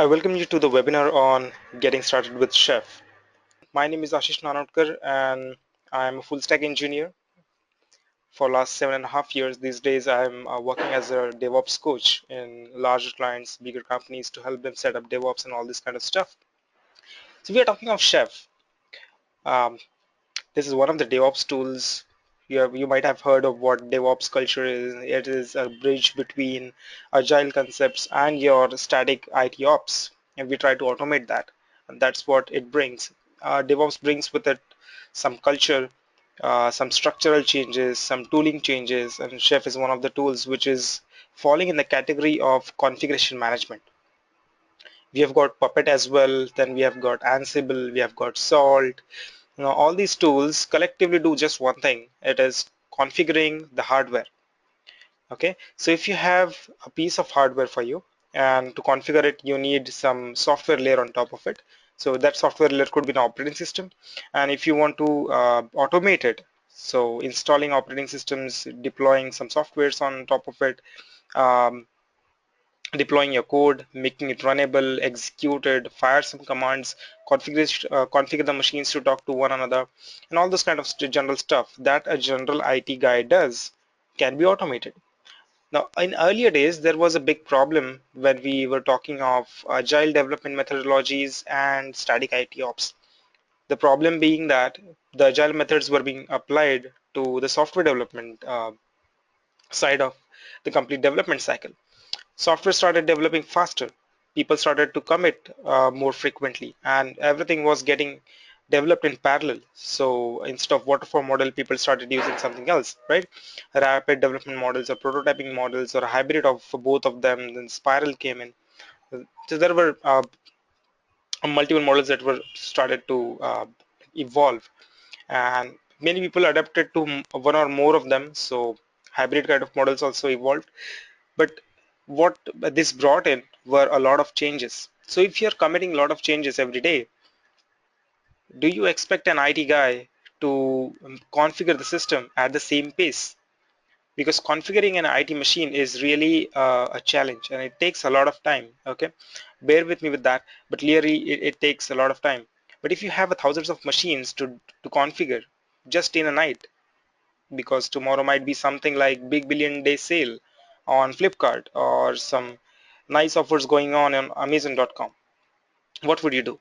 I welcome you to the webinar on getting started with Chef. My name is Ashish Nanotkar and I'm a full stack engineer for last 7.5 years. These days I'm working as a DevOps coach in larger clients, bigger companies to help them set up DevOps and all this kind of stuff. So we are talking of Chef. Um, this is one of the DevOps tools. You might have heard of what DevOps culture is. It is a bridge between agile concepts and your static IT ops, and we try to automate that. And that's what it brings. DevOps brings with it some culture, some structural changes, some tooling changes, and Chef is one of the tools which is falling in the category of configuration management. We have got Puppet as well, then we have got Ansible, we have got Salt. All these tools collectively do just one thing. It is configuring the hardware. Okay, so if you have a piece of hardware for you and to configure it, you need some software layer on top of it. So that software layer could be an operating system. And if you want to automate it, so installing operating systems, deploying some softwares on top of it, um, deploying your code, making it runnable, executed, fire some commands, configure the machines to talk to one another, and all this kind of general stuff that a general IT guy does can be automated. Now, in earlier days, there was a big problem when we were talking of agile development methodologies and static IT ops. The problem being that the agile methods were being applied to the software development side of the complete development cycle. Software started developing faster. People started to commit more frequently, and everything was getting developed in parallel. So instead of waterfall model, people started using something else, right? Rapid development models or prototyping models or a hybrid of both of them. Then Spiral came in. So there were multiple models that were started to evolve, and many people adapted to one or more of them. So hybrid kind of models also evolved. But what this brought in were a lot of changes. So if you're committing a lot of changes every day, do you expect an IT guy to configure the system at the same pace? Because configuring an IT machine is really a challenge and it takes a lot of time. Okay, bear with me with that, but clearly it takes a lot of time. But if you have thousands of machines to configure just in a night, because tomorrow might be something like big billion day sale on Flipkart or some nice offers going on Amazon.com, what would you do?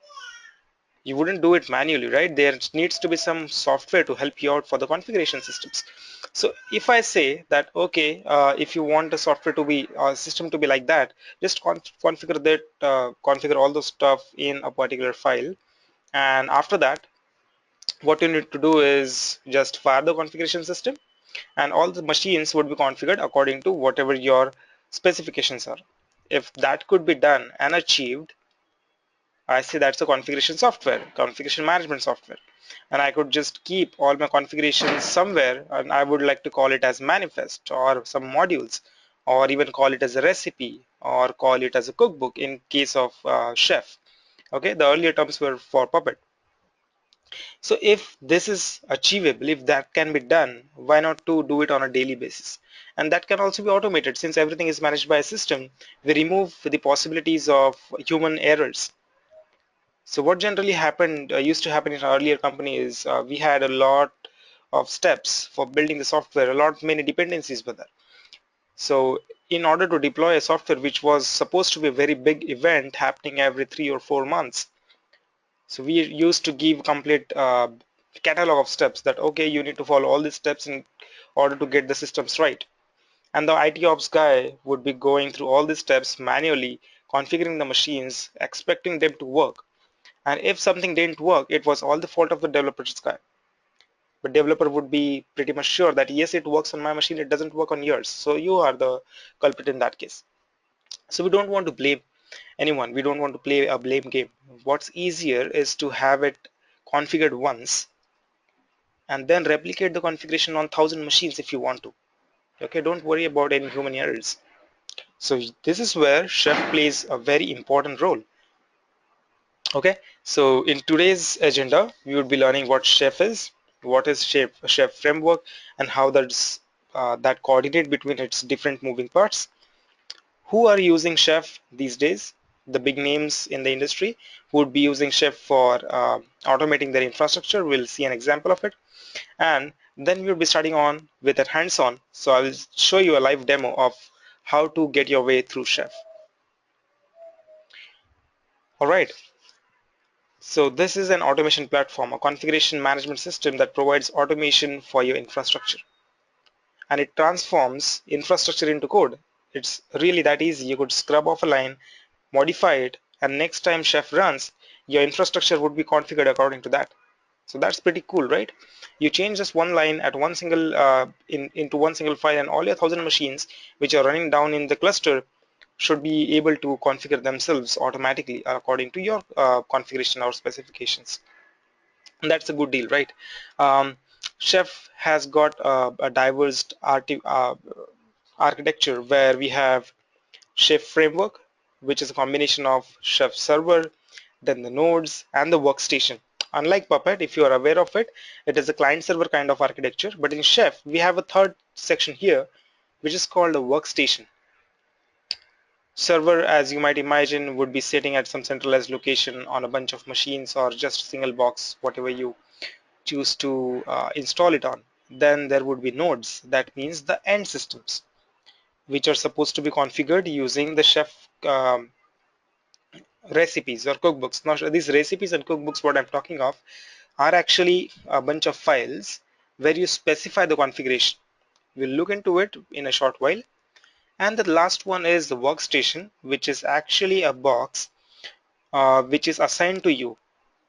You wouldn't do it manually, right? There needs to be some software to help you out for the configuration systems. So if I say that, okay, if you want a software to be a system to be like that, just configure that, configure all the stuff in a particular file, and after that what you need to do is just fire the configuration system, and all the machines would be configured according to whatever your specifications are. If that could be done and achieved, I say that's a configuration software, configuration management software. And I could just keep all my configurations somewhere, and I would like to call it as manifest or some modules, or even call it as a recipe or call it as a cookbook in case of Chef. Okay, the earlier terms were for Puppet. So if this is achievable, if that can be done, why not to do it on a daily basis? And that can also be automated. Since everything is managed by a system, we remove the possibilities of human errors. So what generally happened, used to happen in our earlier company is we had a lot of steps for building the software, a lot many dependencies with that. So in order to deploy a software which was supposed to be a very big event happening every 3 or 4 months, so we used to give complete catalog of steps that, okay, you need to follow all these steps in order to get the systems right. And the IT ops guy would be going through all these steps manually, configuring the machines, expecting them to work. And if something didn't work, it was all the fault of the developer's guy. But developer would be pretty much sure that yes, it works on my machine, it doesn't work on yours. So you are the culprit in that case. So we don't want to blame anyone. We don't want to play a blame game. What's easier is to have it configured once and then replicate the configuration on 1,000 machines if you want to. Okay, don't worry about any human errors. So this is where Chef plays a very important role. Okay, so in today's agenda, we would be learning what Chef is, what is Chef framework, and how that coordinate between its different moving parts. Who are using Chef these days? the big names in the industry who would be using Chef for automating their infrastructure. We'll see an example of it, and then we'll be starting on with a hands-on. So I will show you a live demo of how to get your way through Chef. All right. So this is an automation platform, a configuration management system that provides automation for your infrastructure, and it transforms infrastructure into code. It's really that easy. You could scrub off a line, modify it, and next time Chef runs, your infrastructure would be configured according to that. So that's pretty cool, right? You change just one line at one single into one single file, and all your 1,000 machines which are running down in the cluster should be able to configure themselves automatically according to your configuration or specifications. And that's a good deal, right? Chef has got a diverse architecture where we have Chef framework, which is a combination of Chef server, then the nodes and the workstation. Unlike Puppet, if you are aware of it, it is a client server kind of architecture. But in Chef, we have a third section here, which is called a workstation. Server, as you might imagine, would be sitting at some centralized location on a bunch of machines or just a single box, whatever you choose to install it on. Then there would be nodes. That means the end systems, which are supposed to be configured using the Chef recipes or cookbooks. Now, these recipes and cookbooks, what I'm talking of, are actually a bunch of files where you specify the configuration. We'll look into it in a short while. And the last one is the workstation, which is actually a box which is assigned to you,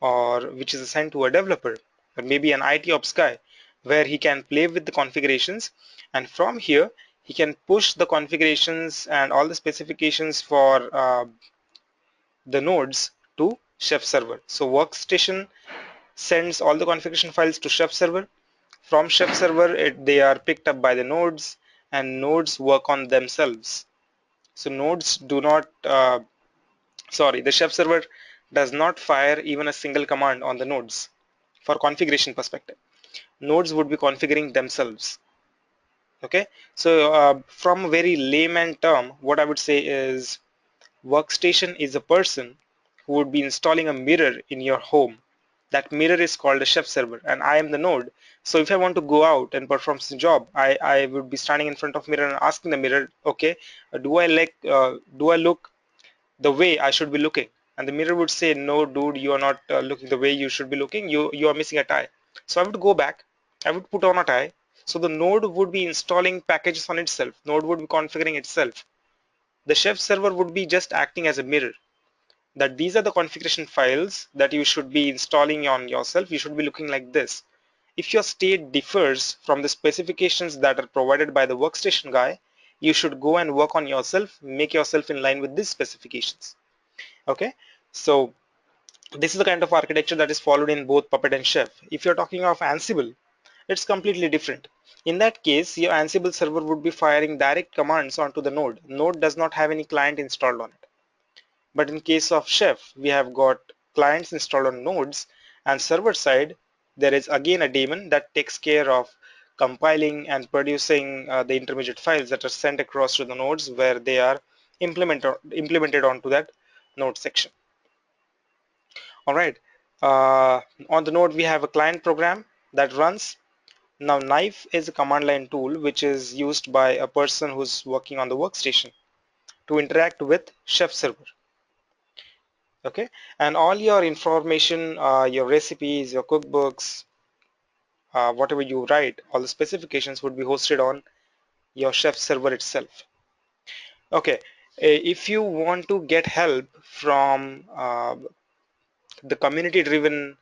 or which is assigned to a developer or maybe an IT ops guy, where he can play with the configurations, and from here he can push the configurations and all the specifications for the nodes to Chef server. So workstation sends all the configuration files to Chef server. From Chef server, they are picked up by the nodes, and nodes work on themselves. So nodes do not the Chef server does not fire even a single command on the nodes. For configuration perspective, nodes would be configuring themselves. Okay, so from a very layman term, what I would say is workstation is a person who would be installing a mirror in your home. That mirror is called a Chef server, and I am the node. So if I want to go out and perform some job, I would be standing in front of mirror and asking the mirror, okay, do I look the way I should be looking? And the mirror would say, no, dude, you are not looking the way you should be looking. You are missing a tie. So I would go back. I would put on a tie. So the node would be installing packages on itself. Node would be configuring itself. The Chef server would be just acting as a mirror, that these are the configuration files that you should be installing on yourself. You should be looking like this. If your state differs from the specifications that are provided by the workstation guy, you should go and work on yourself, make yourself in line with these specifications. Okay, so this is the kind of architecture that is followed in both Puppet and Chef. If you're talking of Ansible, it's completely different. In that case, your Ansible server would be firing direct commands onto the node. Node does not have any client installed on it. But in case of Chef, we have got clients installed on nodes, and server side, there is again a daemon that takes care of compiling and producing the intermediate files that are sent across to the nodes where they are implemented onto that node section. All right. On the node, we have a client program that runs. Now, Knife is a command line tool which is used by a person who's working on the workstation to interact with Chef server. Okay, and all your information, your recipes, your cookbooks, whatever you write, all the specifications would be hosted on your Chef server itself. Okay, if you want to get help from the community driven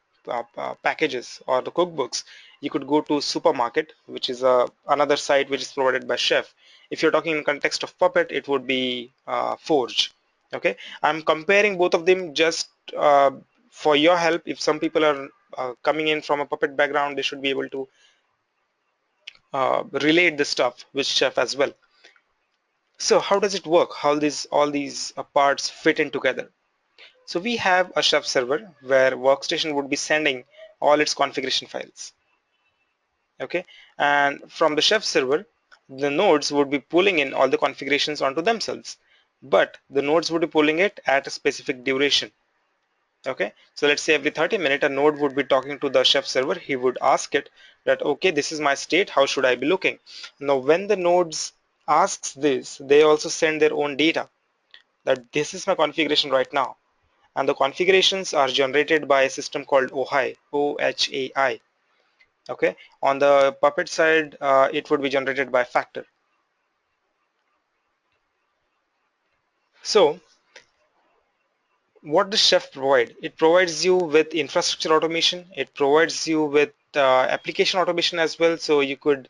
packages or the cookbooks, you could go to Supermarket, which is another site which is provided by Chef. If you're talking in context of Puppet, it would be Forge. Okay, I'm comparing both of them just for your help. If some people are coming in from a Puppet background, they should be able to relate the stuff with Chef as well. So how does it work? How all these parts fit in together? So we have a Chef server where workstation would be sending all its configuration files. Okay, and from the Chef server, the nodes would be pulling in all the configurations onto themselves. but the nodes would be pulling it at a specific duration. Okay, so let's say every 30 minutes a node would be talking to the Chef server. He would ask it that, okay, this is my state, how should I be looking? Now when the nodes asks this, they also send their own data that this is my configuration right now, and the configurations are generated by a system called OHAI, OHAI. Okay, on the Puppet side, it would be generated by Factor. So what does Chef provide? It provides you with infrastructure automation. It provides you with application automation as well. So you could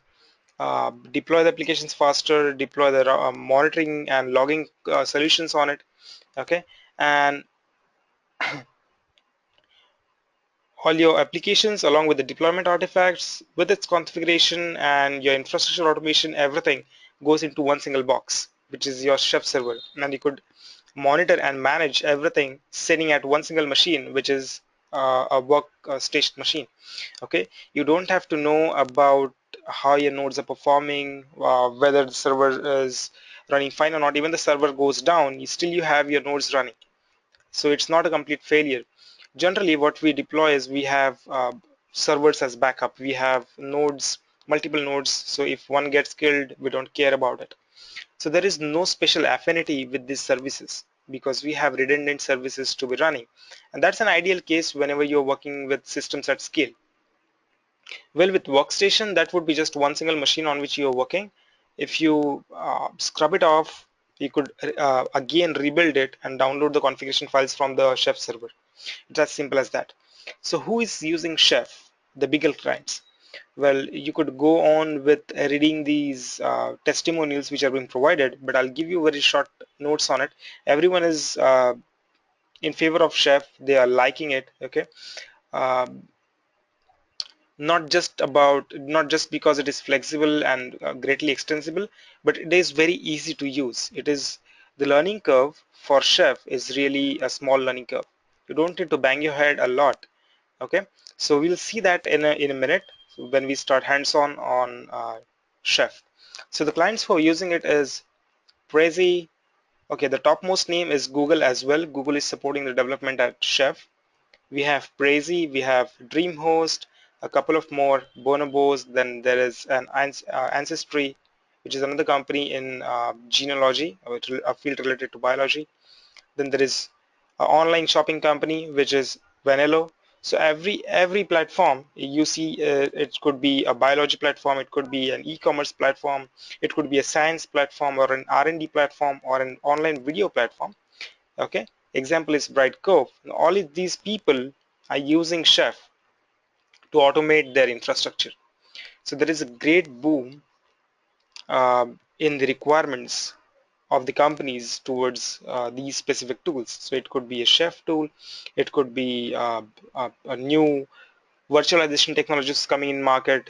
deploy the applications faster, deploy the monitoring and logging solutions on it. Okay, and all your applications along with the deployment artifacts with its configuration and your infrastructure automation, everything goes into one single box, which is your Chef server, and you could monitor and manage everything sitting at one single machine, which is a workstation machine. Okay, you don't have to know about how your nodes are performing, whether the server is running fine or not. Even the server goes down, you have your nodes running, so it's not a complete failure. Generally what we deploy is we have servers as backup. We have nodes, multiple nodes, so if one gets killed, we don't care about it. So there is no special affinity with these services because we have redundant services to be running, and that's an ideal case whenever you're working with systems at scale. Well, with workstation, that would be just one single machine on which you're working. If you scrub it off, you could again rebuild it and download the configuration files from the Chef server. It's as simple as that. So who is using Chef? The bigger clients. Well, you could go on with reading these testimonials which are being provided, but I'll give you very short notes on it. Everyone is in favor of Chef. They are liking it. Okay. Um, not just because it is flexible and greatly extensible, but it is very easy to use. It is the learning curve for Chef is really a small learning curve. You don't need to bang your head a lot. Okay, so we'll see that in a minute when we start hands-on on Chef. So the clients who are using it is Prezi. Okay, the topmost name is Google as well. Google is supporting the development at Chef. We have Prezi, we have DreamHost, a couple of more bonobos. Then there is an Ancestry, which is another company in genealogy, a field related to biology. Then there is an online shopping company, which is Vanello. So every platform you see, it could be a biology platform, it could be an e-commerce platform, it could be a science platform or an R&D platform or an online video platform. Okay, example is Brightcove. All of these people are using Chef to automate their infrastructure. So there is a great boom in the requirements of the companies towards these specific tools. So it could be a Chef tool, it could be a new virtualization technologies coming in market.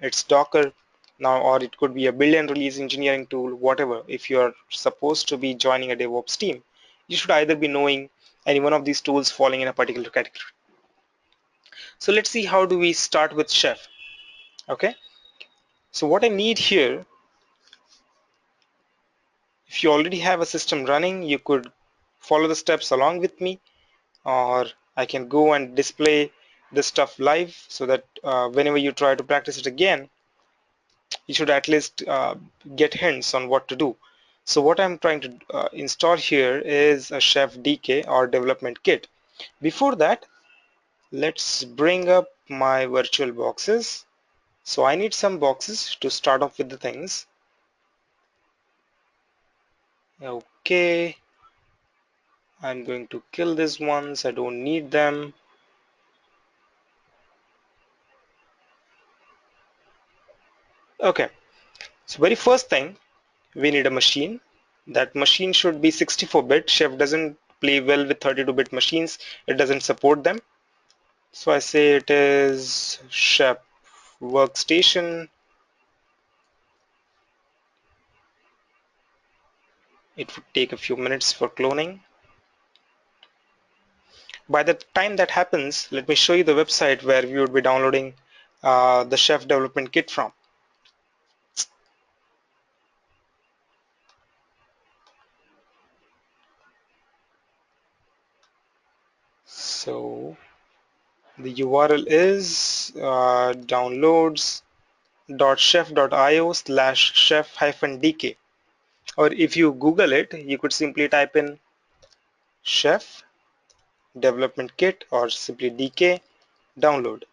It's Docker now, or it could be a build and release engineering tool, whatever. If you're supposed to be joining a DevOps team, you should either be knowing any one of these tools falling in a particular category. So let's see, how do we start with Chef? Okay, so what I need here, if you already have a system running, you could follow the steps along with me, or I can go and display the stuff live so that whenever you try to practice it again, you should at least get hints on what to do. So what I'm trying to install here is a Chef DK or development kit. Before that, let's bring up my virtual boxes. So I need some boxes to start off with the things. Okay, I'm going to kill these ones. I don't need them. Okay, so very first thing, we need a machine. That machine should be 64-bit. Chef doesn't play well with 32-bit machines. It doesn't support them. So I say it is Chef workstation. It would take a few minutes for cloning. By the time that happens, let me show you the website where we would be downloading the Chef development kit from. So the URL is downloads.chef.io/chef-dk, or if you Google it, you could simply type in chef development kit or simply DK download.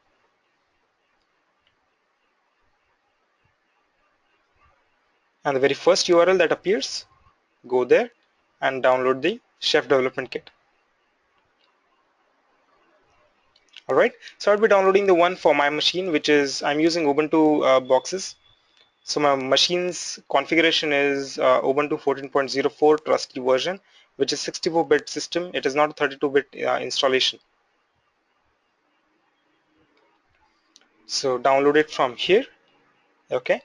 And the very first URL that appears, go there and download the chef development kit. Alright, so I'll be downloading the one for my machine, which is I'm using Ubuntu boxes. So my machine's configuration is Ubuntu 14.04 Trusty version, which is 64-bit system. It is not a 32-bit installation. So download it from here. Okay,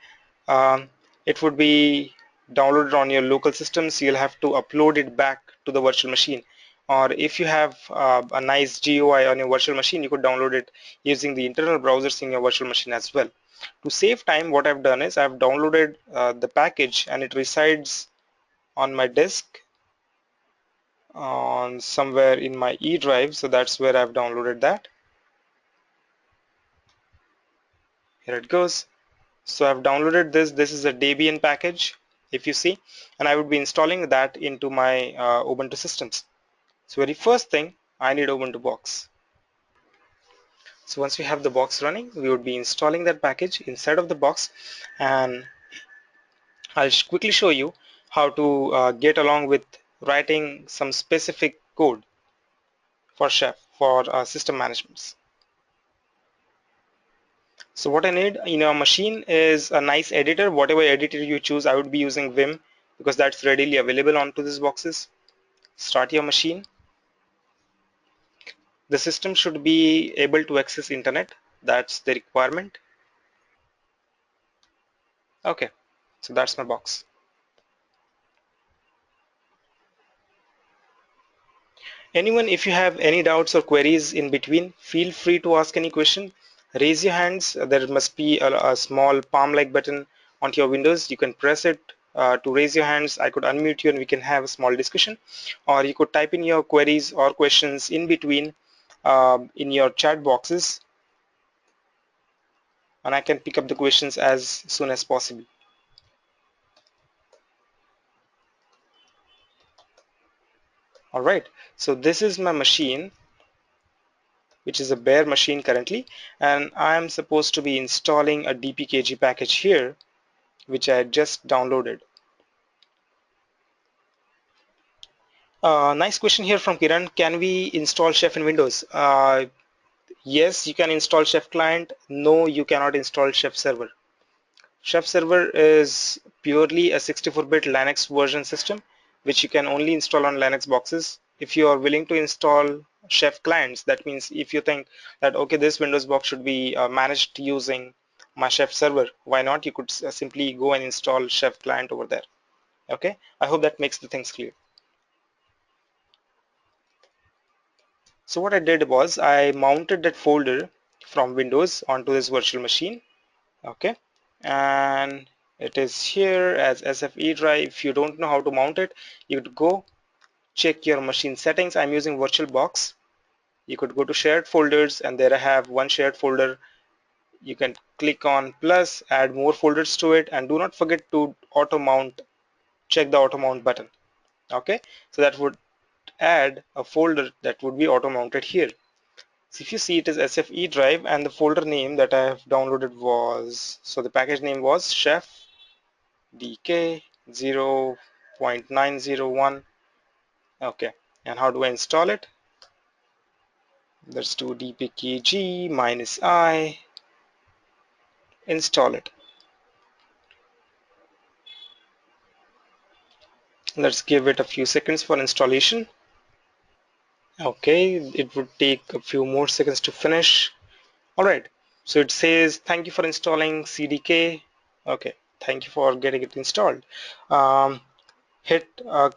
um, it would be downloaded on your local system, so you'll have to upload it back to the virtual machine. Or if you have a nice GUI on your virtual machine, you could download it using the internal browsers in your virtual machine as well. To save time, what I've done is I've downloaded the package, and it resides on my disk on somewhere in my E drive. So that's where I've downloaded that. Here it goes. So I've downloaded this. This is a Debian package, if you see, and I would be installing that into my Ubuntu systems. So very first thing, I need Ubuntu box. So once we have the box running, we would be installing that package inside of the box, and I'll quickly show you how to get along with writing some specific code for Chef for system management. So what I need in your machine is a nice editor. Whatever editor you choose, I would be using Vim because that's readily available onto these boxes. Start your machine. The system should be able to access internet. That's the requirement. Okay, so that's my box. Anyone, if you have any doubts or queries in between, feel free to ask any question. Raise your hands. There must be a small palm-like button on your Windows. You can press it to raise your hands. I could unmute you and we can have a small discussion. Or you could type in your queries or questions in between in your chat boxes, and I can pick up the questions as soon as possible. All right, so this is my machine, which is a bare machine currently, and I am supposed to be installing a dpkg package here, which I just downloaded. Nice question here from Kiran. Can we install Chef in Windows? Yes, you can install Chef client. No, you cannot install Chef server. Chef server is purely a 64-bit Linux version system, which you can only install on Linux boxes. If you are willing to install Chef clients, that means if you think that, okay, this Windows box should be managed using my Chef server, why not? You could simply go and install Chef client over there. Okay, I hope that makes the things clear. So what I did was I mounted that folder from Windows onto this virtual machine. Okay, and it is here as SFE drive. If you don't know how to mount it, you could go check your machine settings. I'm using VirtualBox. You could go to shared folders, and there I have one shared folder. You can click on plus, add more folders to it, and do not forget to auto mount. Check the auto mount button. Okay, so that would add a folder that would be auto mounted here. So if you see, it is SFE drive, and the folder name that I have downloaded was, so the package name was chef dk 0.901. Okay, and how do I install it? Let's do dpkg -i, install it. Let's give it a few seconds for installation. Okay, it would take a few more seconds to finish. All right, so it says thank you for installing CDK. Okay, thank you for getting it installed. Hit a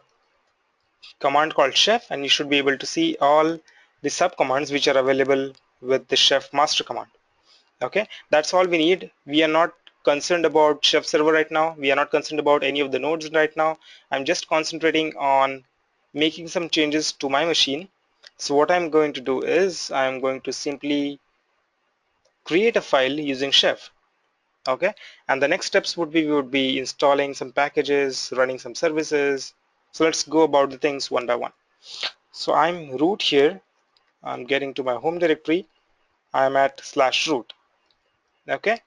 command called chef, and you should be able to see all the sub commands which are available with the chef master command. Okay, that's all we need. We are not concerned about chef server right now. We are not concerned about any of the nodes right now. I'm just concentrating on making some changes to my machine So what I'm going to do is I'm going to simply create a file using Chef. Okay, and the next steps would be we would be installing some packages, running some services. So let's go about the things one by one. So I'm root here. I'm getting to my home directory. I'm at /root. Okay,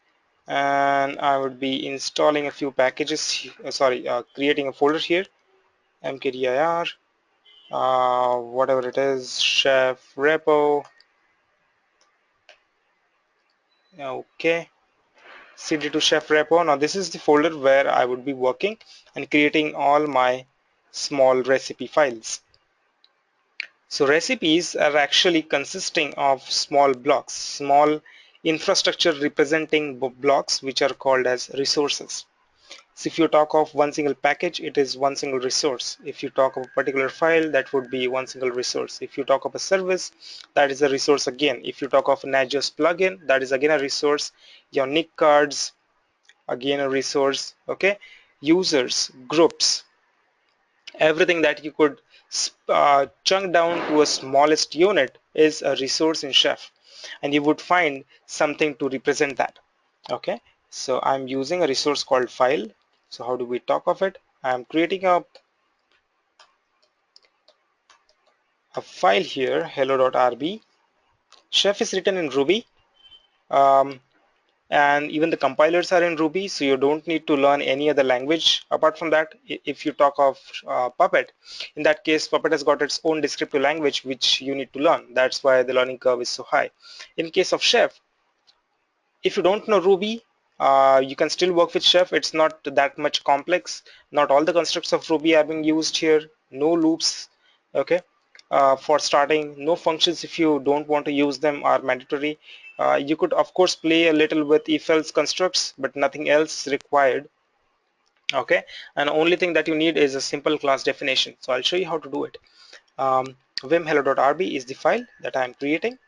and I would be installing a few packages. Creating a folder here, mkdir, whatever it is, chef repo. Okay, cd to chef repo. Now this is the folder where I would be working and creating all my small recipe files. So recipes are actually consisting of small blocks, small infrastructure representing blocks which are called as resources. So if you talk of one single package, it is one single resource. If you talk of a particular file, that would be one single resource. If you talk of a service, that is a resource again. If you talk of an Nagios plugin, that is again a resource. Your NIC cards, again a resource. Okay, users, groups, everything that you could chunk down to a smallest unit is a resource in Chef, and you would find something to represent that. Okay, so I'm using a resource called file. So how do we talk of it? I'm creating a file here, hello.rb. Chef is written in Ruby. Um, and even the compilers are in Ruby, so you don't need to learn any other language apart from that. If you talk of Puppet, in that case Puppet has got its own descriptive language which you need to learn. That's why the learning curve is so high. In case of Chef, if you don't know Ruby, you can still work with Chef. It's not that much complex. Not all the constructs of Ruby are being used here. No loops. Okay, for starting, no functions if you don't want to use them are mandatory. You could of course play a little with if-else constructs, but nothing else required. Okay, and the only thing that you need is a simple class definition. So I'll show you how to do it. Vim hello.rb is the file that I'm creating.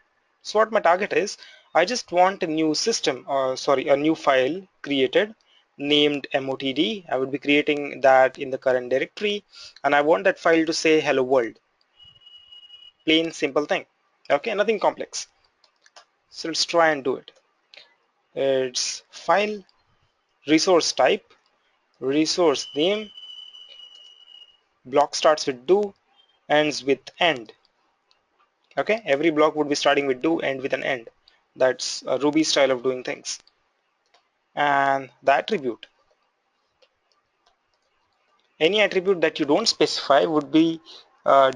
So what my target is, I just want a new system, or sorry, a new file created named motd. I would be creating that in the current directory, and I want that file to say hello world. Plain simple thing. Okay, nothing complex. So let's try and do it. It's file, resource type, resource name, block starts with do, ends with end. Okay, every block would be starting with do, end with an end. That's a Ruby style of doing things. And the attribute, any attribute that you don't specify would be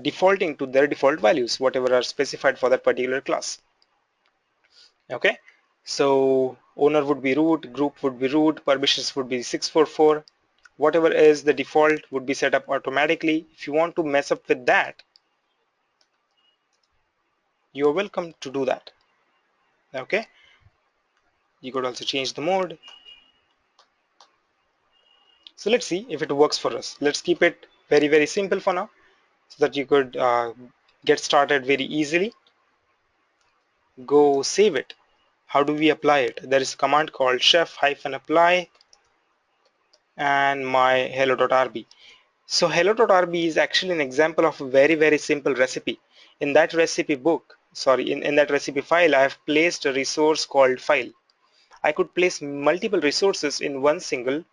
defaulting to their default values, whatever are specified for that particular class. Okay, so owner would be root, group would be root, permissions would be 644. Whatever is the default would be set up automatically. If you want to mess up with that, you're welcome to do that. Okay, you could also change the mode. So let's see if it works for us. Let's keep it very simple for now, so that you could get started very easily. Go save it. How do we apply it? There is a command called chef-apply and my hello.rb. So hello.rb is actually an example of a very simple recipe. In that recipe book, sorry, in that recipe file, I have placed a resource called file. I could place multiple resources in one single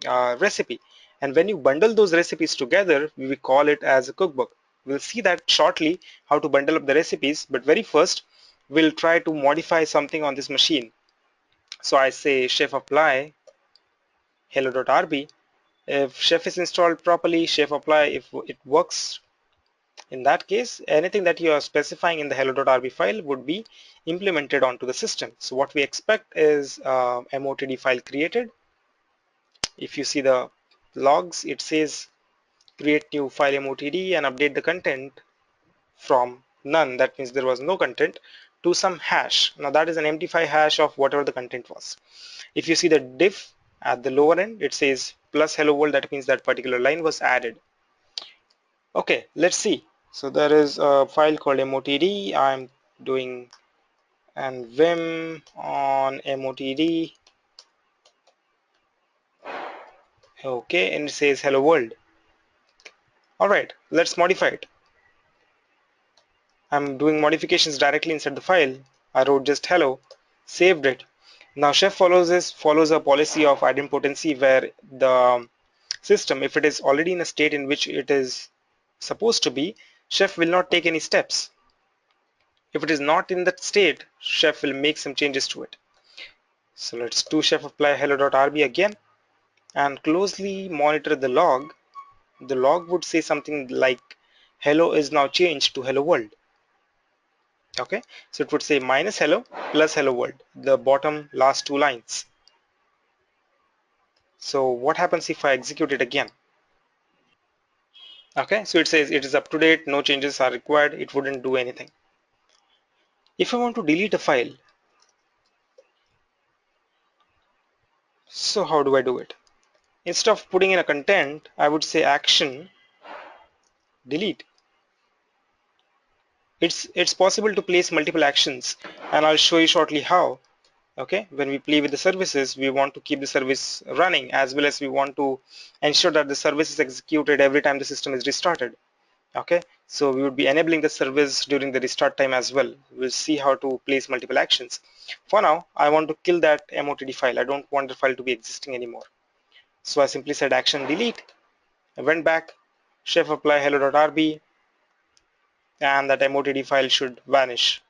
recipe. And when you bundle those recipes together, we will call it as a cookbook. We'll see that shortly, how to bundle up the recipes. But very first, we'll try to modify something on this machine. So I say chef apply hello.rb. If chef is installed properly, chef apply if it works. In that case, anything that you are specifying in the hello.rb file would be implemented onto the system. So what we expect is motd file created. If you see the logs, it says create new file motd and update the content from none, that means there was no content, to some hash. Now that is an empty file hash of whatever the content was. If you see the diff at the lower end, it says plus hello world, that means that particular line was added. Okay, let's see. So there is a file called motd. I'm doing and vim on motd. Okay, and it says hello world. All right, let's modify it. I'm doing modifications directly inside the file. I wrote just hello, saved it. Now Chef follows a policy of idempotency where the system, if it is already in a state in which it is supposed to be, Chef will not take any steps. If it is not in that state, Chef will make some changes to it. So let's do chef apply hello.rb again and closely monitor the log. The log would say something like hello is now changed to hello world. Okay, so it would say minus hello plus hello world, the bottom last two lines. So what happens if I execute it again? Okay, so it says it is up to date, no changes are required. It wouldn't do anything. If I want to delete a file, so how do I do it? Instead of putting in a content, I would say action delete. It's possible to place multiple actions, and I'll show you shortly how. Okay, when we play with the services, we want to keep the service running, as well as we want to ensure that the service is executed every time the system is restarted. Okay, so we would be enabling the service during the restart time as well. We'll see how to place multiple actions. For now, I want to kill that MOTD file. I don't want the file to be existing anymore. So I simply said action delete. I went back, chef apply hello.rb, and that MOTD file should vanish.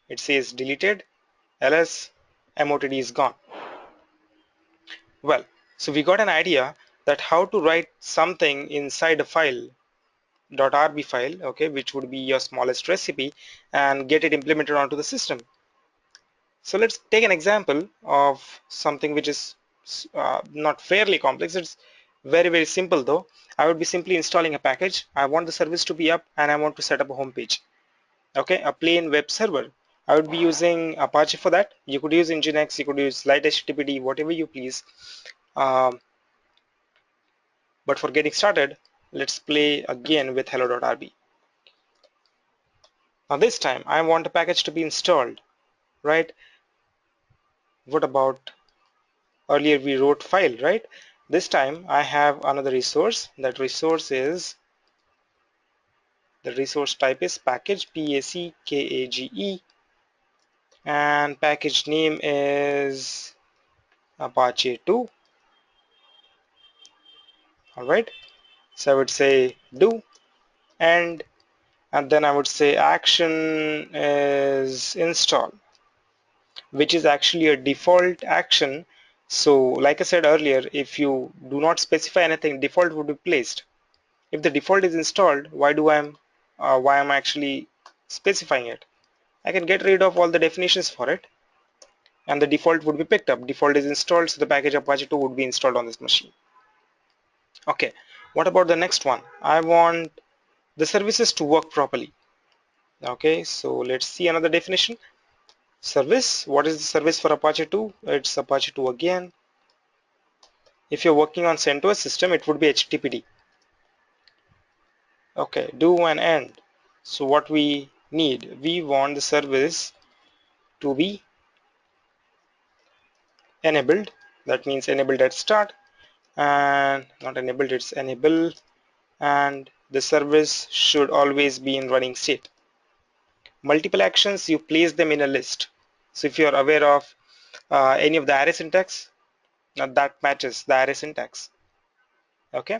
It says deleted, ls, MOTD is gone. Well, so we got an idea that how to write something inside a file .rb file, okay, which would be your smallest recipe, and get it implemented onto the system. So let's take an example of something which is not fairly complex. It's very simple though. I would be simply installing a package. I want the service to be up and I want to set up a home page. Okay, a plain web server. I would be using Apache for that. You could use Nginx, you could use Lite HTTPD, whatever you please. Um, but for getting started, let's play again with hello.rb. Now this time I want a package to be installed, right? What about earlier we wrote file, right? This time I have another resource. That resource is, the resource type is package, P-A-C-K-A-G-E, and package name is Apache 2. All right, so I would say do, and then I would say action is install, which is actually a default action. So like I said earlier, if you do not specify anything, default would be placed. If the default is installed, why am I actually specifying it? I can get rid of all the definitions for it, and the default would be picked up. Default is installed, so the package Apache 2 would be installed on this machine. Okay, what about the next one? I want the services to work properly. Okay, so let's see another definition. Service, what is the service for Apache 2? It's Apache 2 again. If you're working on CentOS system, it would be HTTPD. Okay, do and end. So what we need, we want the service to be enabled. That means enabled at start, and not enabled, it's enable, and the service should always be in running state. Multiple actions, you place them in a list. So if you're aware of any of the array syntax, that matches the array syntax. Okay,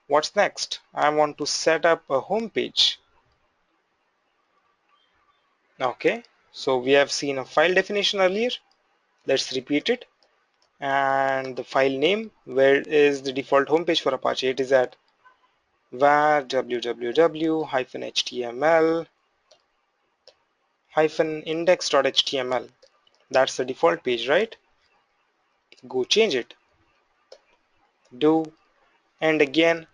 what's next? I want to set up a home page. Okay, so we have seen a file definition earlier. Let's repeat it. And the file name, where is the default homepage for Apache? It is at var www-html-index.html. That's the default page, right? Go change it. Do, and again.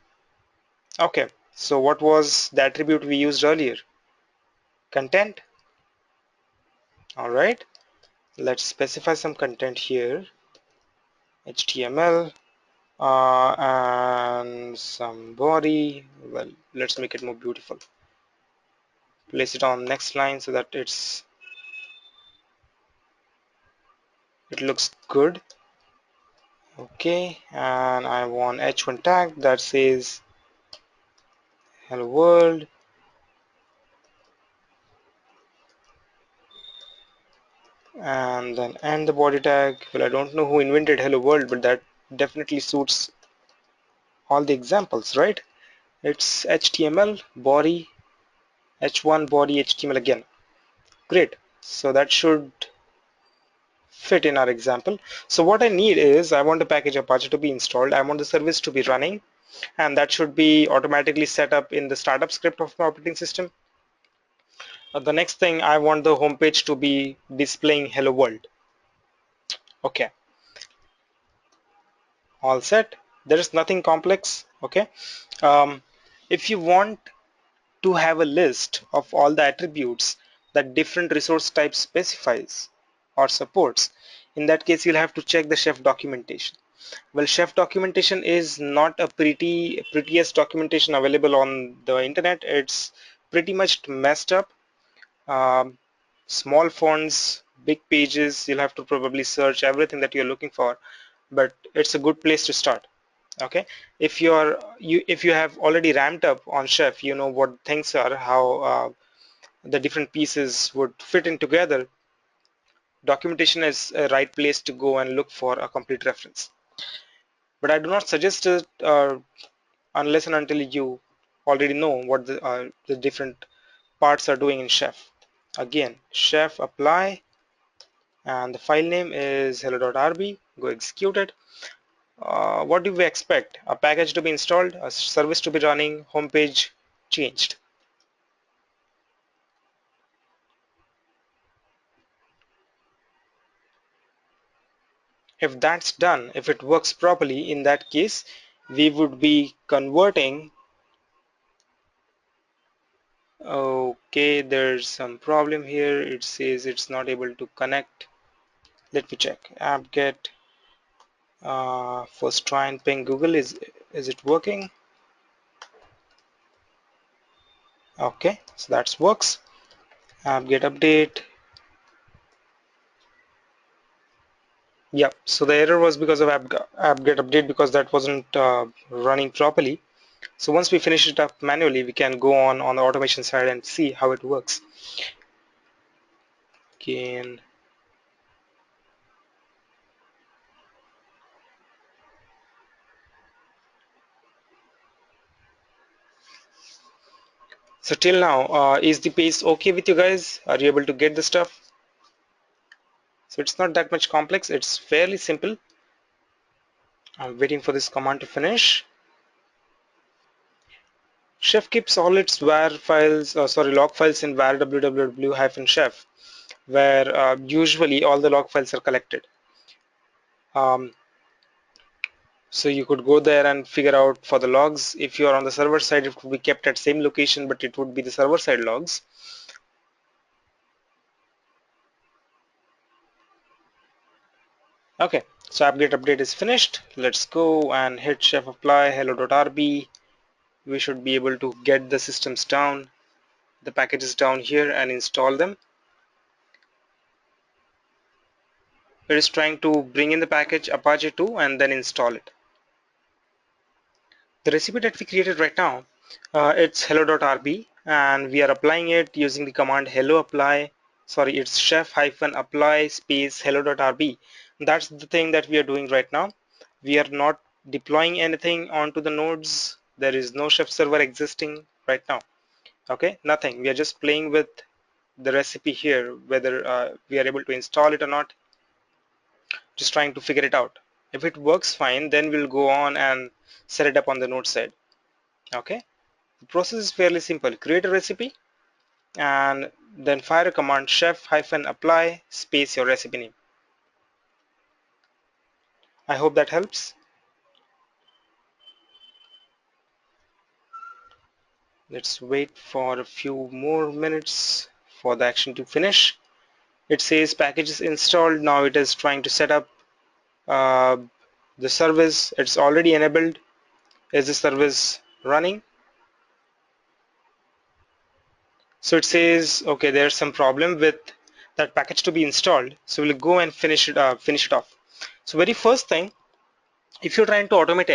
Okay, so what was the attribute we used earlier? Content. All right, let's specify some content here. HTML and some body. Well, let's make it more beautiful. Place it on next line so that it looks good. Okay, and I want h1 tag that says hello world, and then end the body tag. Well, I don't know who invented hello world, but that definitely suits all the examples, right? It's HTML body h1 body HTML again. Great. So that should fit in our example. So what I need is I want the package Apache to be installed. I want the service to be running, and that should be automatically set up in the startup script of my operating system. The next thing, I want the home page to be displaying hello world. Okay, all set. There is nothing complex. Okay. um, if you want to have a list of all the attributes that different resource type specifies or supports, in that case you'll have to check the chef documentation. Well, chef documentation is not a prettiest documentation available on the internet. It's pretty much messed up. um, Small fonts, big pages, you'll have to probably search everything that you're looking for, but it's a good place to start. Okay, if you have already ramped up on chef, you know what things are, how the different pieces would fit in together. Documentation is a right place to go and look for a complete reference, but I do not suggest it unless and until you already know what the different parts are doing in chef. Again, chef apply, and the file name is hello.rb. Go execute it. What do we expect? A package to be installed, a service to be running, homepage changed. If that's done, if it works properly, in that case, we would be converting. Okay, there's some problem here. It says it's not able to connect. Let me check. Apt-get. First try and ping Google. Is it working? Okay, so that works. Apt-get update. Yeah, so the error was because of apt-get update, because that wasn't running properly. So once we finish it up manually, we can go on the automation side and see how it works. Again, so till now, is the pace okay with you guys? Are you able to get the stuff? So it's not that much complex. It's fairly simple. I'm waiting for this command to finish. Chef keeps all its var files, log files in var www-chef, where usually all the log files are collected. Um, so you could go there and figure out for the logs. If you are on the server side, it would be kept at same location, but it would be the server side logs. Okay, so apt-get update is finished. Let's go and hit chef apply hello.rb. We should be able to get the systems down, the packages down here, and install them. It is trying to bring in the package Apache 2 and then install it. The recipe that we created right now, it's hello.rb, and we are applying it using the command hello apply. Sorry, it's chef-apply space hello.rb. That's the thing that we are doing right now. We are not deploying anything onto the nodes. There is no chef server existing right now. Okay, nothing. We are just playing with the recipe here, whether we are able to install it or not. Just trying to figure it out. If it works fine, then we'll go on and set it up on the node side. Okay, the process is fairly simple. Create a recipe and then fire a command chef-apply space your recipe name. I hope that helps. Let's wait for a few more minutes for the action to finish. It says package is installed. Now it is trying to set up uh, the service. It's already enabled. Is the service running? So it says, okay, there's some problem with that package to be installed. So we'll go and finish it off. So very first thing, if you're trying to automate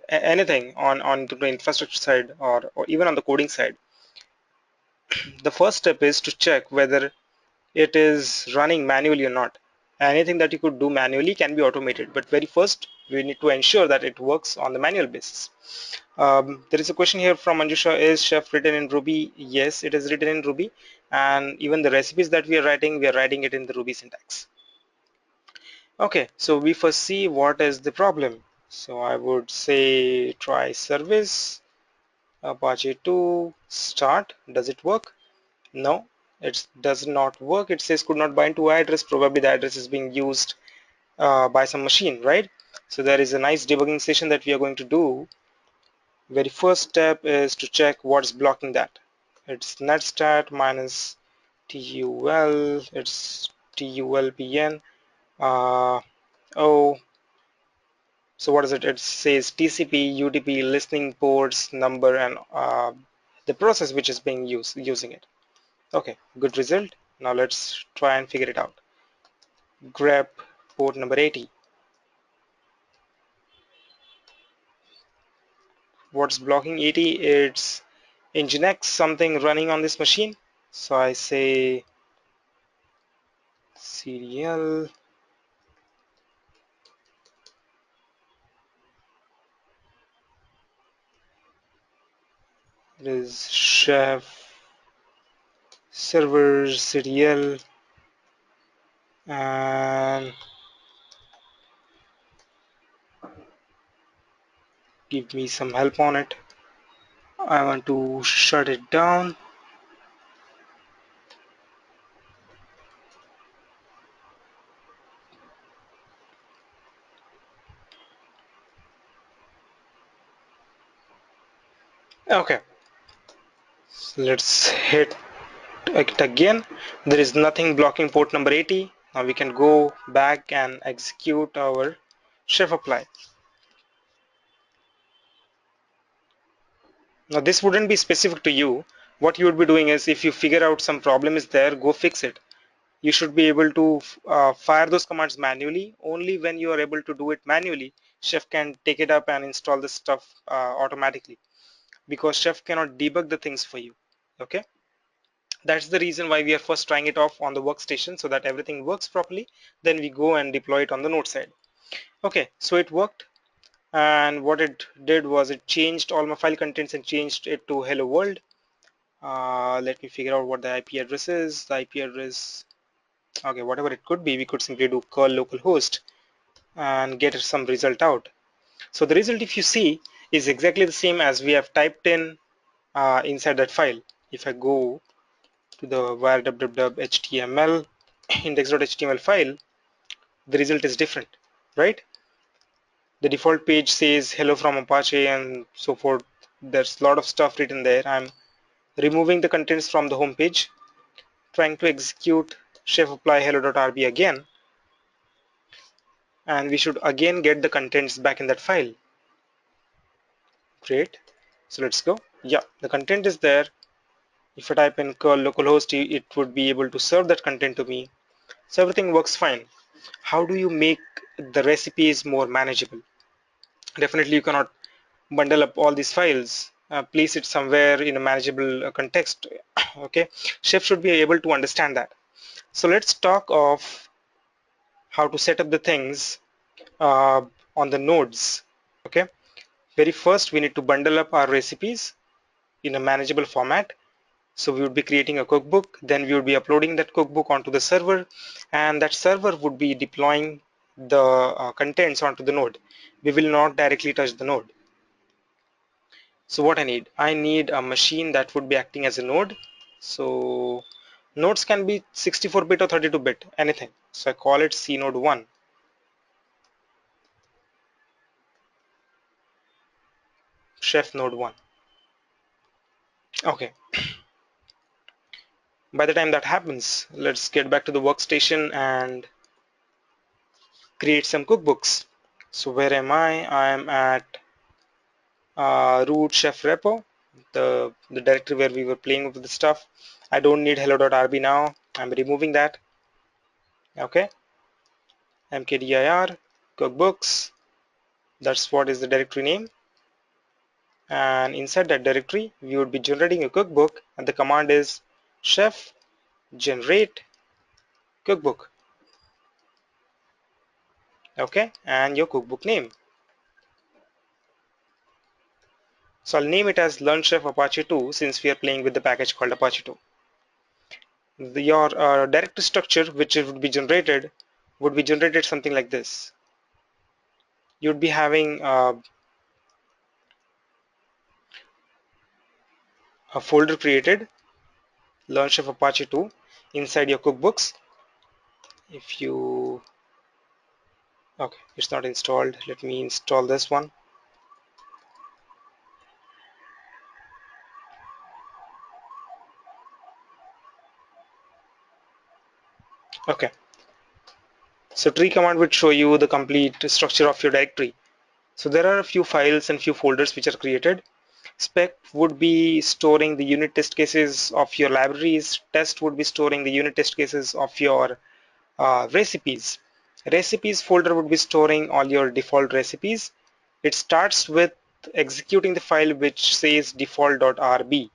anything on the infrastructure side, or even on the coding side, the first step is to check whether it is running manually or not. Anything that you could do manually can be automated, but very first we need to ensure that it works on the manual basis. There is a question here from Anjusha: is Chef written in Ruby? Yes, it is written in Ruby, and even the recipes that we are writing it in the Ruby syntax. Okay, so we first see what is the problem. So I would say try service Apache 2 start. Does it work? No, it does not work. It says could not bind to address. Probably the address is being used by some machine, right? So there is a nice debugging session that we are going to do. Very first step is to check what's blocking that. It's netstat minus tul. It's tulpn. Oh, so what is it? It says TCP, UDP, listening ports, number, and the process which is being using it. Okay, good result. Now let's try and figure it out. Grep port number 80. What's blocking 80? It's Nginx something running on this machine. So I say serial is chef server serial, and give me some help on it. I want to shut it down. Okay, so let's hit it again. There is nothing blocking port number 80. Now we can go back and execute our chef apply. Now this wouldn't be specific to you. What you would be doing is, if you figure out some problem is there, go fix it. You should be able to fire those commands manually. Only when you are able to do it manually, Chef can take it up and install the stuff automatically, because Chef cannot debug the things for you. Okay, that's the reason why we are first trying it off on the workstation so that everything works properly. Then we go and deploy it on the node side. Okay, so it worked, and what it did was it changed all my file contents and changed it to hello world. Let me figure out what the IP address is. The IP address, okay, whatever it could be, we could simply do curl localhost and get some result out. So the result, if you see, is exactly the same as we have typed in inside that file. If I go to the var www.html index.html file, the result is different, right? The default page says hello from Apache and so forth. There's a lot of stuff written there. I'm removing the contents from the home page, trying to execute chef apply hello.rb again, and we should again get the contents back in that file. Great. So let's go. Yeah, the content is there. If I type in curl localhost, it would be able to serve that content to me. So everything works fine. How do you make the recipes more manageable? Definitely you cannot bundle up all these files, place it somewhere in a manageable context. Okay, Chef should be able to understand that. So let's talk of how to set up the things uh, on the nodes. Okay, very first we need to bundle up our recipes in a manageable format. So we would be creating a cookbook, then we would be uploading that cookbook onto the server, and that server would be deploying the contents onto the node. We will not directly touch the node. So what I need a machine that would be acting as a node. So nodes can be 64-bit or 32-bit, anything. So I call it cnode1. Chef node 1. Okay, by the time that happens, let's get back to the workstation and create some cookbooks. So where am I? I am at root chef repo, the directory where we were playing with the stuff. I don't need hello.rb now. I'm removing that. Okay, mkdir cookbooks. That's what is the directory name. And inside that directory, we would be generating a cookbook, and the command is chef generate cookbook. Okay, and your cookbook name. So I'll name it as Learn Chef Apache 2 since we are playing with the package called Apache 2. Your directory structure, which it would be generated something like this. You'd be having a folder created, Learn Chef Apache 2, inside your cookbooks. If you, okay, it's not installed. Let me install this one. Okay, so tree command would show you the complete structure of your directory. So there are a few files and few folders which are created. Spec would be storing the unit test cases of your libraries. Test would be storing the unit test cases of your recipes. Recipes folder would be storing all your default recipes. It starts with executing the file which says default.rb.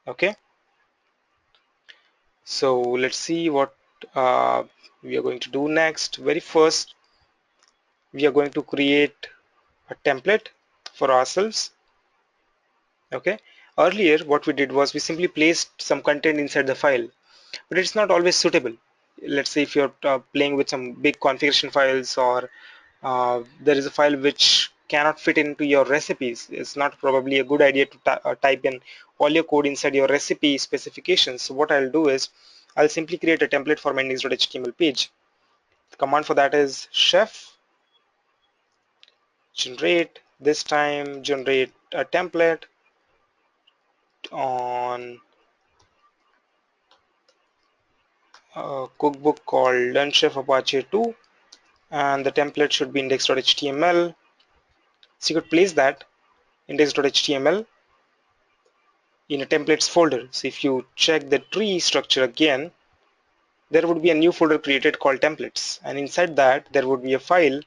Okay, so let's see what uh, we are going to do next. Very first, we are going to create a template for ourselves. Okay, earlier what we did was we simply placed some content inside the file, but it's not always suitable. Let's say if you're playing with some big configuration files, or there is a file which cannot fit into your recipes, it's not probably a good idea to type in all your code inside your recipe specifications. So what I'll do is I'll simply create a template for my index.html page. The command for that is chef generate, this time generate a template on a cookbook called Learn Chef Apache 2, and the template should be index.html. So you could place that index.html in a templates folder. So if you check the tree structure again, there would be a new folder created called templates, and inside that there would be a file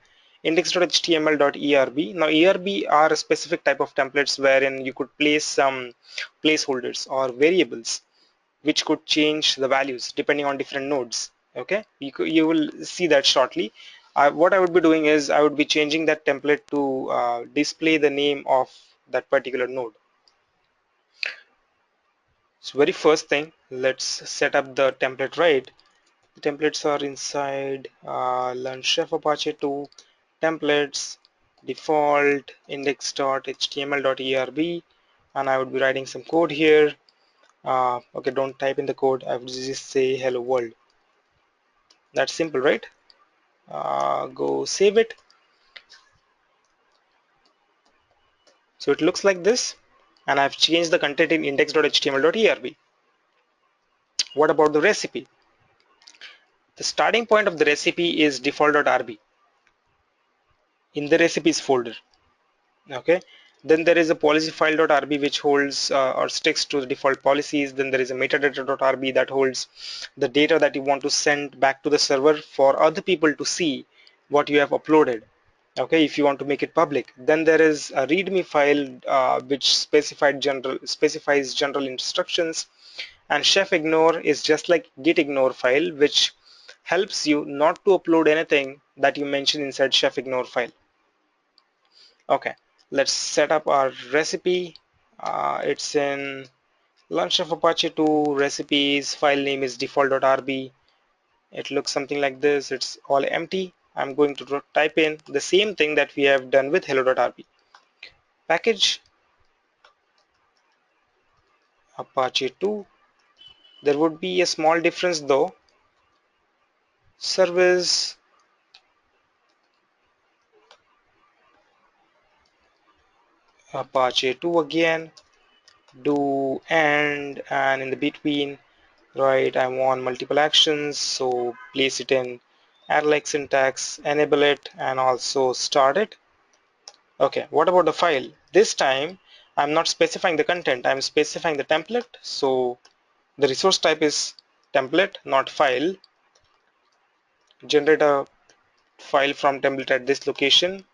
index.html.erb. Now erb are a specific type of templates wherein you could place some placeholders or variables which could change the values depending on different nodes. Okay, you will see that shortly. What I would be doing is I would be changing that template to display the name of that particular node. So very first thing, let's set up the template right. The templates are inside Learn Chef Apache 2 templates, default index.html.erb, and I would be writing some code here. Okay, don't type in the code, I would just say hello world. That's simple, right? Go save it. So it looks like this, and I've changed the content in index.html.erb. What about the recipe? The starting point of the recipe is default.rb in the recipes folder. Okay, then there is a policy file.rb which holds or sticks to the default policies. Then there is a metadata.rb that holds the data that you want to send back to the server for other people to see what you have uploaded. Okay, if you want to make it public. Then there is a readme file which specifies general instructions, and chef ignore is just like git ignore file which helps you not to upload anything that you mention inside chef ignore file. Okay, let's set up our recipe. It's in Learn Chef Apache 2 recipes. File name is default.rb. It looks something like this. It's all empty. I'm going to type in the same thing that we have done with hello.rb. Package Apache 2. There would be a small difference though. Service Apache 2 again. Do and in the between, right, I want multiple actions, so place it in arrow like syntax, enable it, and also start it. Okay, what about the file? This time I'm not specifying the content, I'm specifying the template. So the resource type is template, not file. Generate a file from template at this location.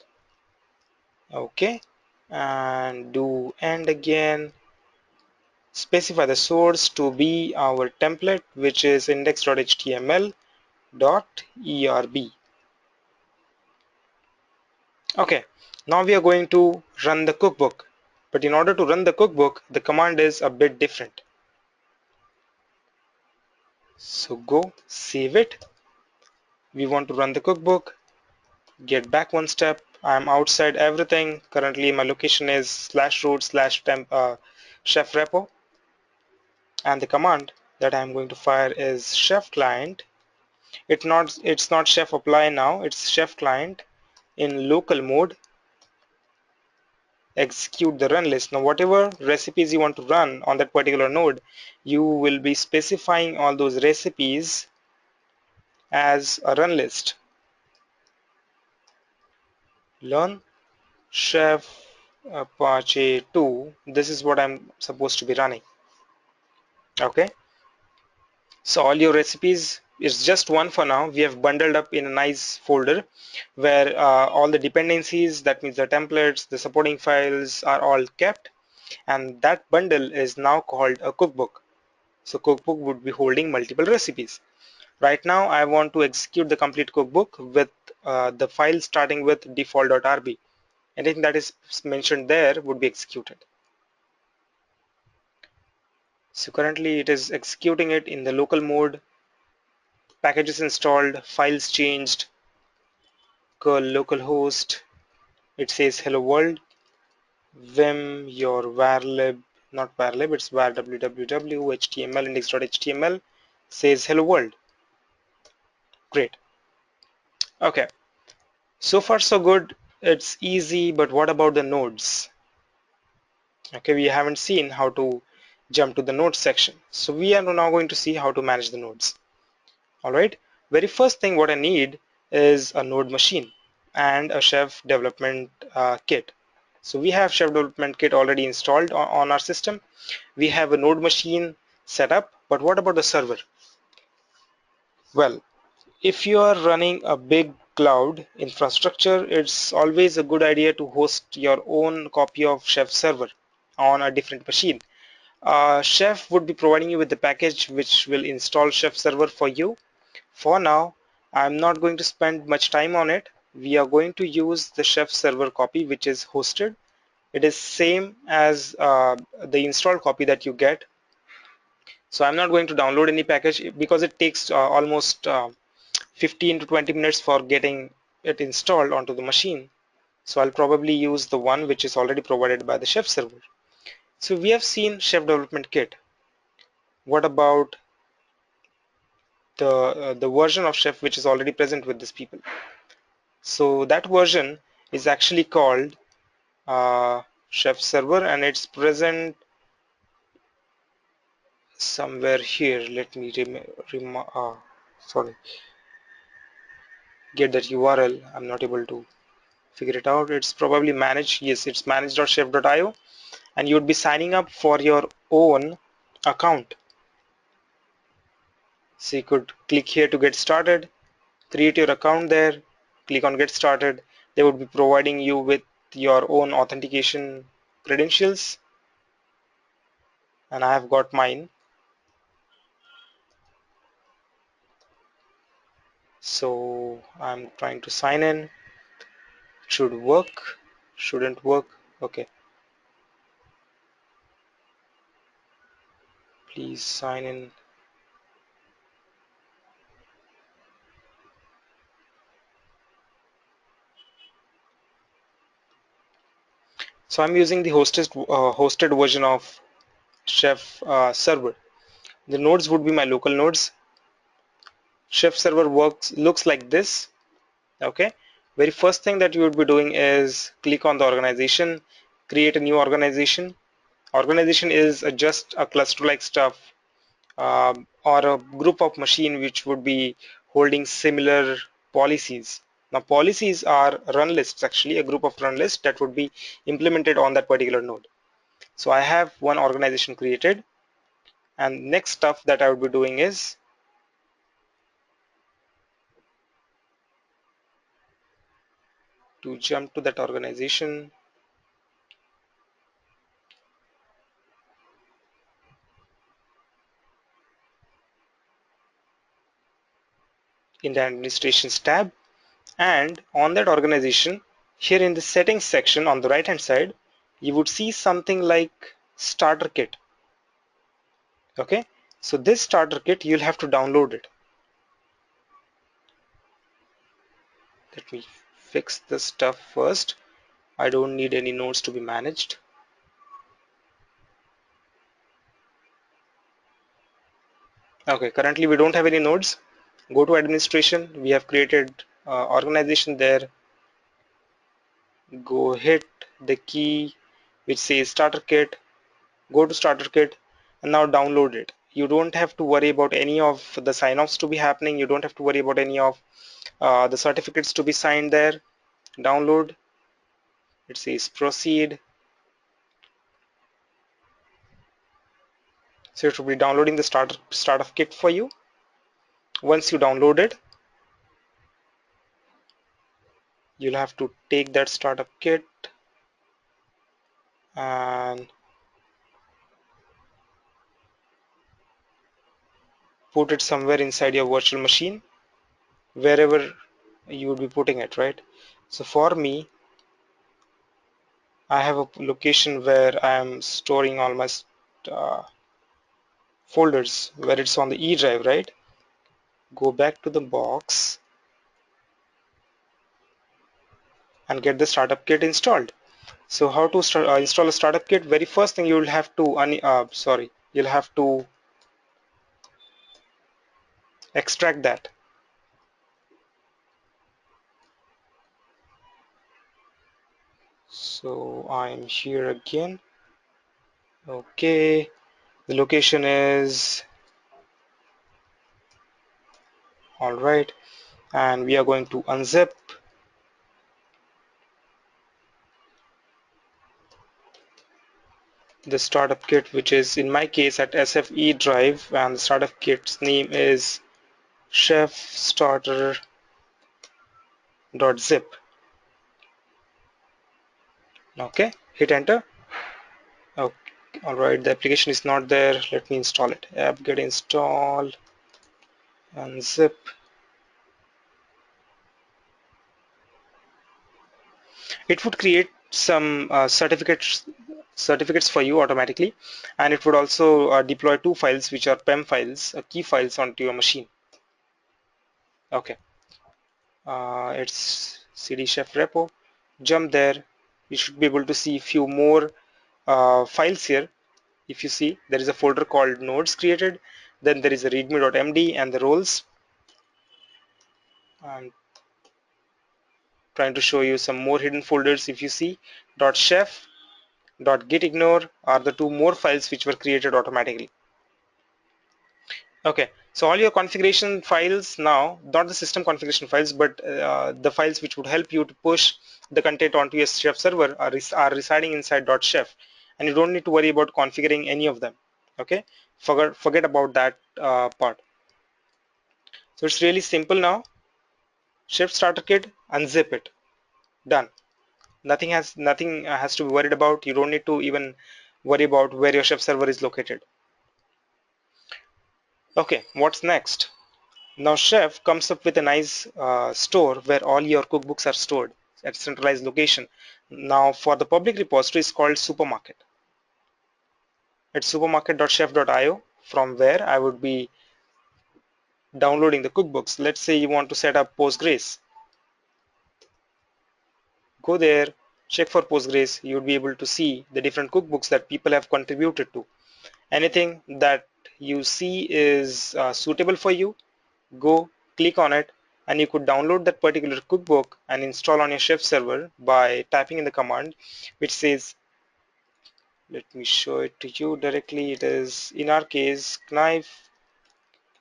Okay, and do and again. Specify the source to be our template, which is index.html. erb. Okay, now we are going to run the cookbook. But in order to run the cookbook, the command is a bit different. So go save it. We want to run the cookbook. Get back one step. I'm outside everything. Currently my location is /root/temp chef repo, and the command that I'm going to fire is chef client. It's not chef apply now, it's chef client in local mode. Execute the run list. Now whatever recipes you want to run on that particular node, you will be specifying all those recipes as a run list. Learn chef Apache 2. This is what I'm supposed to be running. Okay, so all your recipes is just one for now. We have bundled up in a nice folder where all the dependencies, that means the templates, the supporting files, are all kept, and that bundle is now called a cookbook. So cookbook would be holding multiple recipes. Right now I want to execute the complete cookbook with the file starting with default.rb. Anything that is mentioned there would be executed. So currently it is executing it in the local mode. Packages installed, files changed, curl localhost. It says hello world. Vim your varlib, not varlib, it's var www html index.html says hello world. Great. Okay, so far so good. It's easy, but what about the nodes? Okay, we haven't seen how to jump to the nodes section. So we are now going to see how to manage the nodes. All right, very first thing what I need is a node machine and a chef development kit. So we have chef development kit already installed on our system. We have a node machine set up, but what about the server? Well, if you are running a big cloud infrastructure, it's always a good idea to host your own copy of Chef server on a different machine. Chef would be providing you with the package which will install Chef server for you. For now, I'm not going to spend much time on it. We are going to use the Chef server copy which is hosted. It is same as the installed copy that you get. So I'm not going to download any package because it takes almost 15 to 20 minutes for getting it installed onto the machine. So I'll probably use the one which is already provided by the Chef server. So we have seen Chef Development Kit. What about the version of Chef which is already present with these people? So that version is actually called Chef server, and it's present somewhere here. Let me sorry, get that URL. I'm not able to figure it out. It's probably managed. Yes, it's manage.chef.io, and you would be signing up for your own account. So you could click here to get started, create your account there, click on get started. They would be providing you with your own authentication credentials, and I have got mine. So I'm trying to sign in. Should work, shouldn't work. Okay, please sign in. So I'm using the hosted version of Chef server. The nodes would be my local nodes. Chef server looks like this. Okay, very first thing that you would be doing is click on the organization, create a new organization. Organization is just a cluster like stuff, or a group of machine which would be holding similar policies. Now policies are run lists, actually a group of run lists that would be implemented on that particular node. So I have one organization created, and next stuff that I would be doing is to jump to that organization. in the administrations tab, and on that organization, here in the settings section on the right hand side, you would see something like starter kit. Okay, so this starter kit, you'll have to download it. Let me fix this stuff first. I don't need any nodes to be managed. Okay, currently we don't have any nodes. Go to administration. We have created organization there. Go hit the key which says starter kit. Go to starter kit and now download it. You don't have to worry about any of the sign-offs to be happening. You don't have to worry about any of the certificates to be signed there. Download. It says proceed. So it will be downloading the startup kit for you. Once you download it, you'll have to take that startup kit and put it somewhere inside your virtual machine, wherever you would be putting it, right? So for me, I have a location where I am storing all my uh, folders, where it's on the E drive, right? Go back to the box and get the startup kit installed. So how to install a startup kit? Very first thing, you'll have to you'll have to extract that. So I'm here again. Okay, the location is all right, and we are going to unzip the startup kit, which is in my case at SFE drive, and the startup kit's name is chef starter.zip. Okay, hit enter. Okay, all right, the application is not there. Let me install it. App get install, unzip. It would create some certificates for you automatically, and it would also deploy two files which are PEM files, key files onto your machine. Okay, it's cd chef repo. Jump there. You should be able to see few more files here. If you see, there is a folder called nodes created, then there is a readme.md and the roles. I'm trying to show you some more hidden folders. If you see, .chef, .gitignore are the two more files which were created automatically. Okay, so all your configuration files now, not the system configuration files, but the files which would help you to push the content onto your Chef server are residing inside .chef, and you don't need to worry about configuring any of them. Okay, forget about that part. So it's really simple now. Chef starter kit, unzip it, done. Nothing has to be worried about. You don't need to even worry about where your Chef server is located. Okay, what's next? Now Chef comes up with a nice store where all your cookbooks are stored at a centralized location. Now for the public repository is called Supermarket. It's supermarket.chef.io, from where I would be downloading the cookbooks. Let's say you want to set up Postgres. Go there, check for Postgres. You'll be able to see the different cookbooks that people have contributed to. Anything that you see is suitable for you, go click on it, and you could download that particular cookbook and install on your Chef server by typing in the command which says, let me show it to you directly. It is, in our case, knife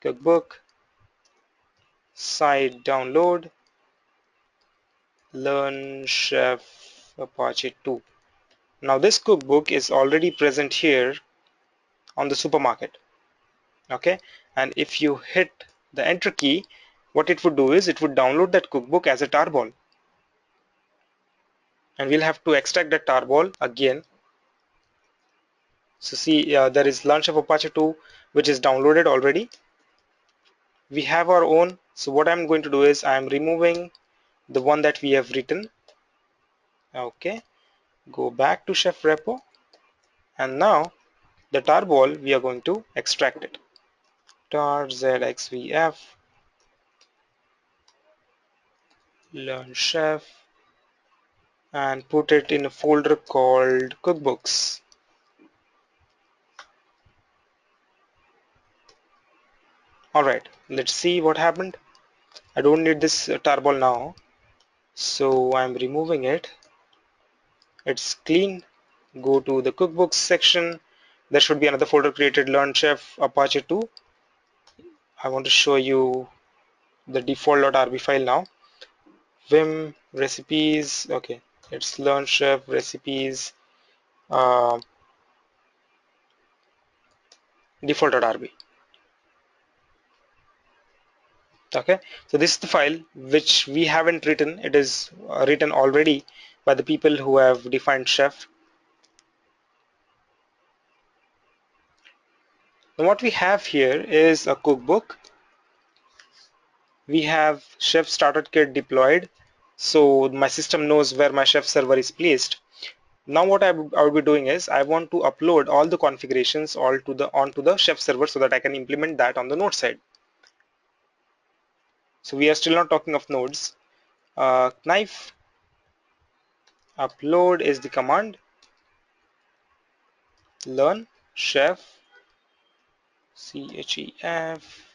cookbook site download learn Chef Apache 2. Now this cookbook is already present here on the Supermarket. Okay, and if you hit the enter key, what it would do is it would download that cookbook as a tarball, and we'll have to extract that tarball again. So see, there is Learn Chef Apache 2 which is downloaded already. We have our own So what I'm going to do is I'm removing the one that we have written. Okay, go back to chef repo, and now the tarball, we are going to extract it. Tar zxvf learn chef and put it in a folder called cookbooks. Alright, let's see what happened. I don't need this tarball now, so I'm removing it. It's clean. Go to the cookbooks section. There should be another folder created, learn chef apache 2. I want to show you the default.rb file now. Vim recipes. Okay, it's learn chef recipes uh, default.rb. Okay, so this is the file which we haven't written. It is written already by the people who have defined chef. Now what we have here is a cookbook. We have chef starter kit deployed, so my system knows where my chef server is placed. Now what I will be doing is I want to upload all the configurations all to the onto the chef server so that I can implement that on the node side. So we are still not talking of nodes. Knife upload is the command. Learn chef chef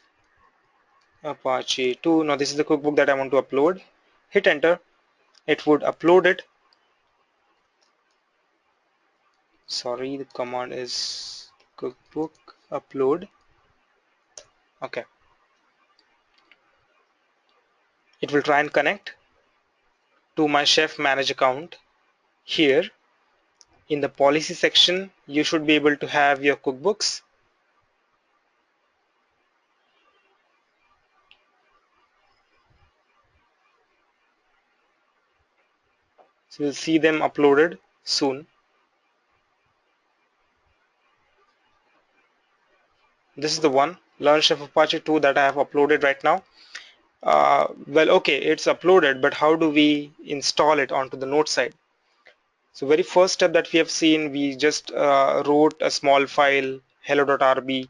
apache 2. Now this is the cookbook that I want to upload. Hit enter. It would upload it. Sorry, the command is cookbook upload. Okay, it will try and connect to my chef manage account. Here in the policy section you should be able to have your cookbooks. So you'll see them uploaded soon. This is the one, learn chef apache 2, that I have uploaded right now. Well, okay, it's uploaded, but how do we install it onto the node side? So very first step that we have seen, we just wrote a small file hello.rb,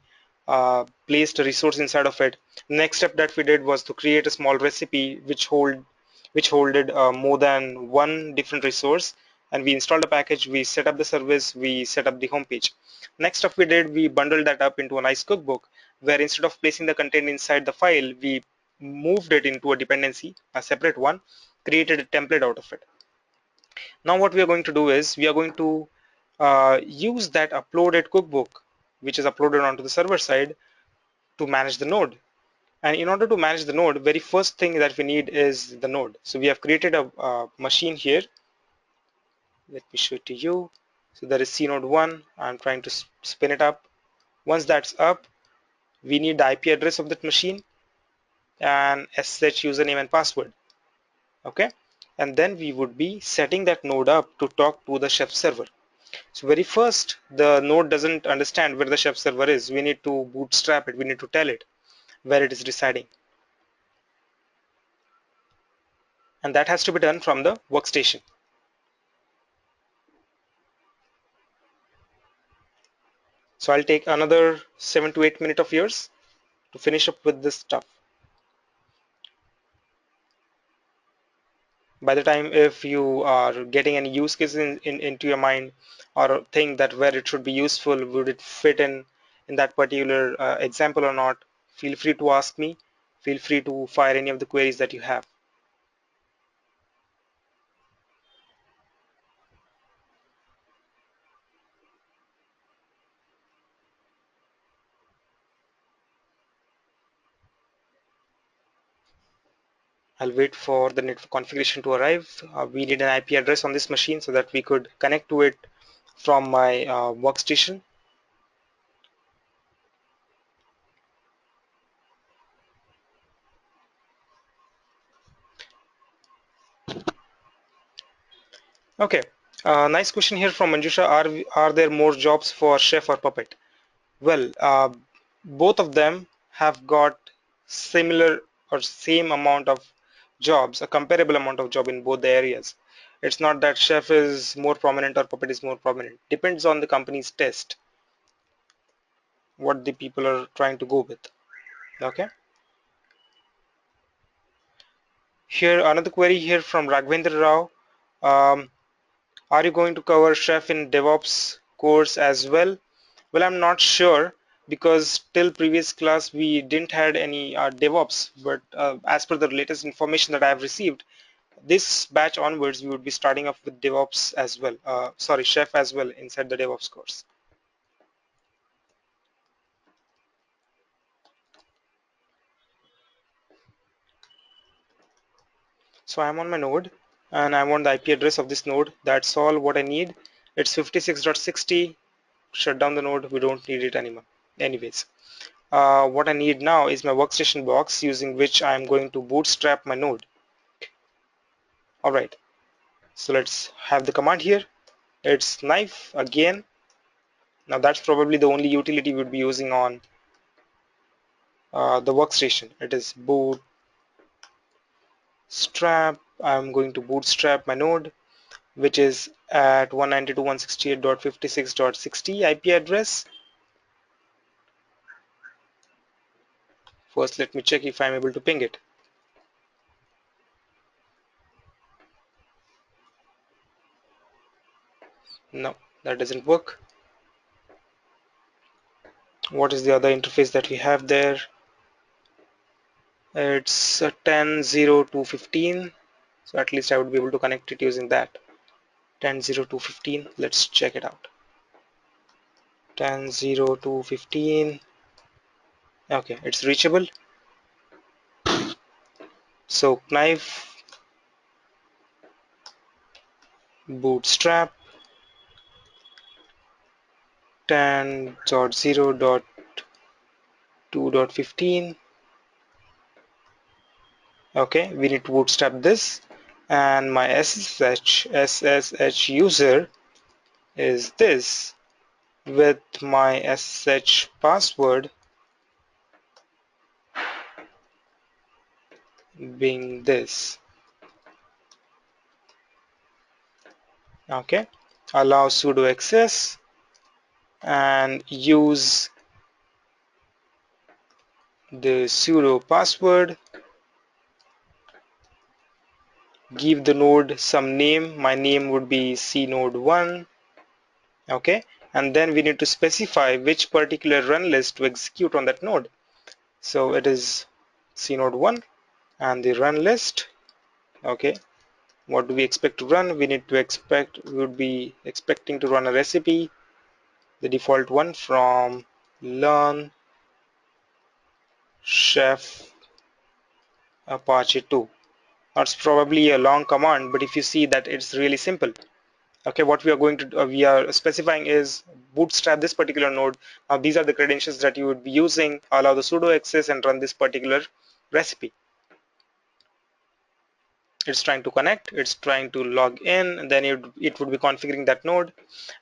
placed a resource inside of it. Next step that we did was to create a small recipe which holded more than one different resource, and we installed a package, we set up the service, we set up the homepage. Next step we did, we bundled that up into a nice cookbook, where instead of placing the content inside the file, we moved it into a dependency, a separate one, created a template out of it. Now what we are going to do is we are going to use that uploaded cookbook which is uploaded onto the server side to manage the node. And in order to manage the node, very first thing that we need is the node. So we have created a machine here. Let me show it to you. So there is cnode1. I'm trying to spin it up. Once that's up, we need the IP address of that machine and SSH username and password. Okay, and then we would be setting that node up to talk to the chef server. So very first, the node doesn't understand where the chef server is. We need to bootstrap it. We need to tell it where it is residing. And that has to be done from the workstation. So I'll take another 7 to 8 minutes of yours to finish up with this stuff. By the time, if you are getting any use case into your mind, or think that where it should be useful, would it fit in that particular example or not, feel free to ask me. Feel free to fire any of the queries that you have. I'll wait for the network configuration to arrive. We need an IP address on this machine so that we could connect to it from my workstation. Okay, nice question here from Manjusha. Are there more jobs for Chef or Puppet? Well, both of them have got similar or same amount of jobs, a comparable amount of job in both the areas. It's not that Chef is more prominent or Puppet is more prominent. Depends on the company's test, what the people are trying to go with. Okay. Here another query here from Raghvendra Rao. Um, are you going to cover Chef in DevOps course as well? Well, I'm not sure because till previous class we didn't had any DevOps, but as per the latest information that I have received, this batch onwards we would be starting off with DevOps as well. Sorry, Chef as well inside the DevOps course. So I'm on my node and I want the IP address of this node. That's all what I need. It's 56.60. Shut down the node. We don't need it anymore. Anyways, what I need now is my workstation box using which I'm going to bootstrap my node. All right. So let's have the command here. It's knife again. Now that's probably the only utility we'd be using on the workstation. It is bootstrap. I'm going to bootstrap my node, which is at 192.168.56.60 IP address. First, let me check if I'm able to ping it. No, that doesn't work. What is the other interface that we have there? It's 10.0.2.15. So at least I would be able to connect it using that. 10.0.2.15. Let's check it out. 10.0.2.15. Okay, it's reachable. So knife bootstrap 10.0.2.15. Okay, we need to bootstrap this, and my SSH user is this, with my SSH password being this. Okay, allow sudo access and use the sudo password. Give the node some name. My name would be cnode1. Okay, and then we need to specify which particular run list to execute on that node. So it is cnode1 and the run list. Okay, what do we expect to run? We would be expecting to run a recipe, the default one from learn chef apache 2. That's probably a long command, but if you see that it's really simple. Okay, what we are going to do, we are specifying is bootstrap this particular node. Now these are the credentials that you would be using. Allow the sudo access and run this particular recipe. It's trying to connect, it's trying to log in, and then it would be configuring that node,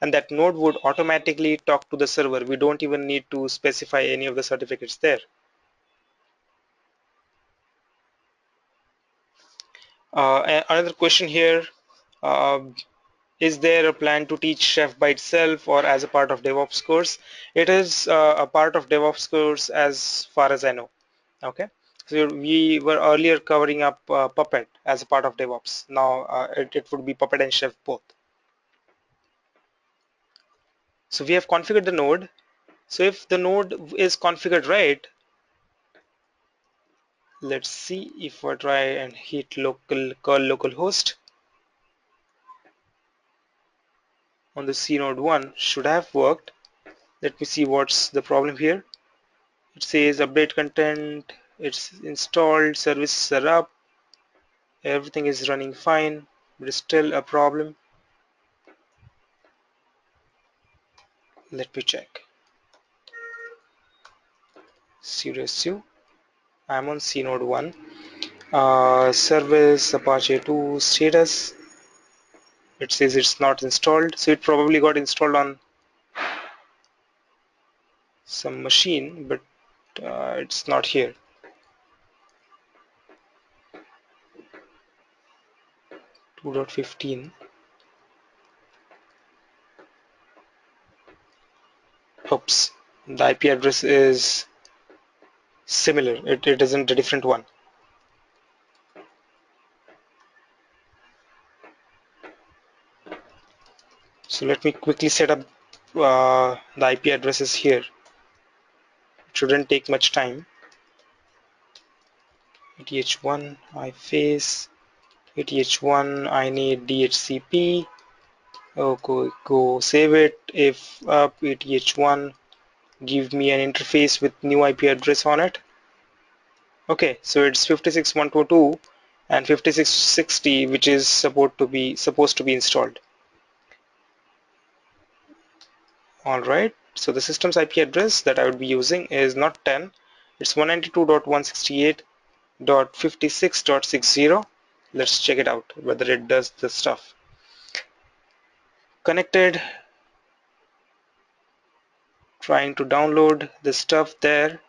and that node would automatically talk to the server. We don't even need to specify any of the certificates there. Another question here, uh, is there a plan to teach Chef by itself or as a part of DevOps course? It is a part of DevOps course as far as I know. Okay, so we were earlier covering up Puppet as a part of DevOps. Now it would be Puppet and Chef both. So we have configured the node. So if the node is configured right, let's see if I try and hit local curl localhost on the cnode 1, should have worked. Let me see what's the problem here. It says update content, it's installed, services are up, everything is running fine, but it's still a problem. Let me check. Sudo I'm on cnode 1. Service Apache 2 status. It says it's not installed, so it probably got installed on some machine, but it's not here. 2.15. Oops, the IP address is similar. It isn't a different one. So let me quickly set up the IP addresses here. It shouldn't take much time. ATH1 I face, ATH1 I need DHCP. Oh, go save it. If up ATH1 give me an interface with new IP address on it. Okay, so it's 56.122 and 56.60, which is supposed to be installed. All right, so the system's IP address that I would be using is not 10, it's 192.168.56.60. Let's check it out whether it does the stuff. Connected, trying to download the stuff there.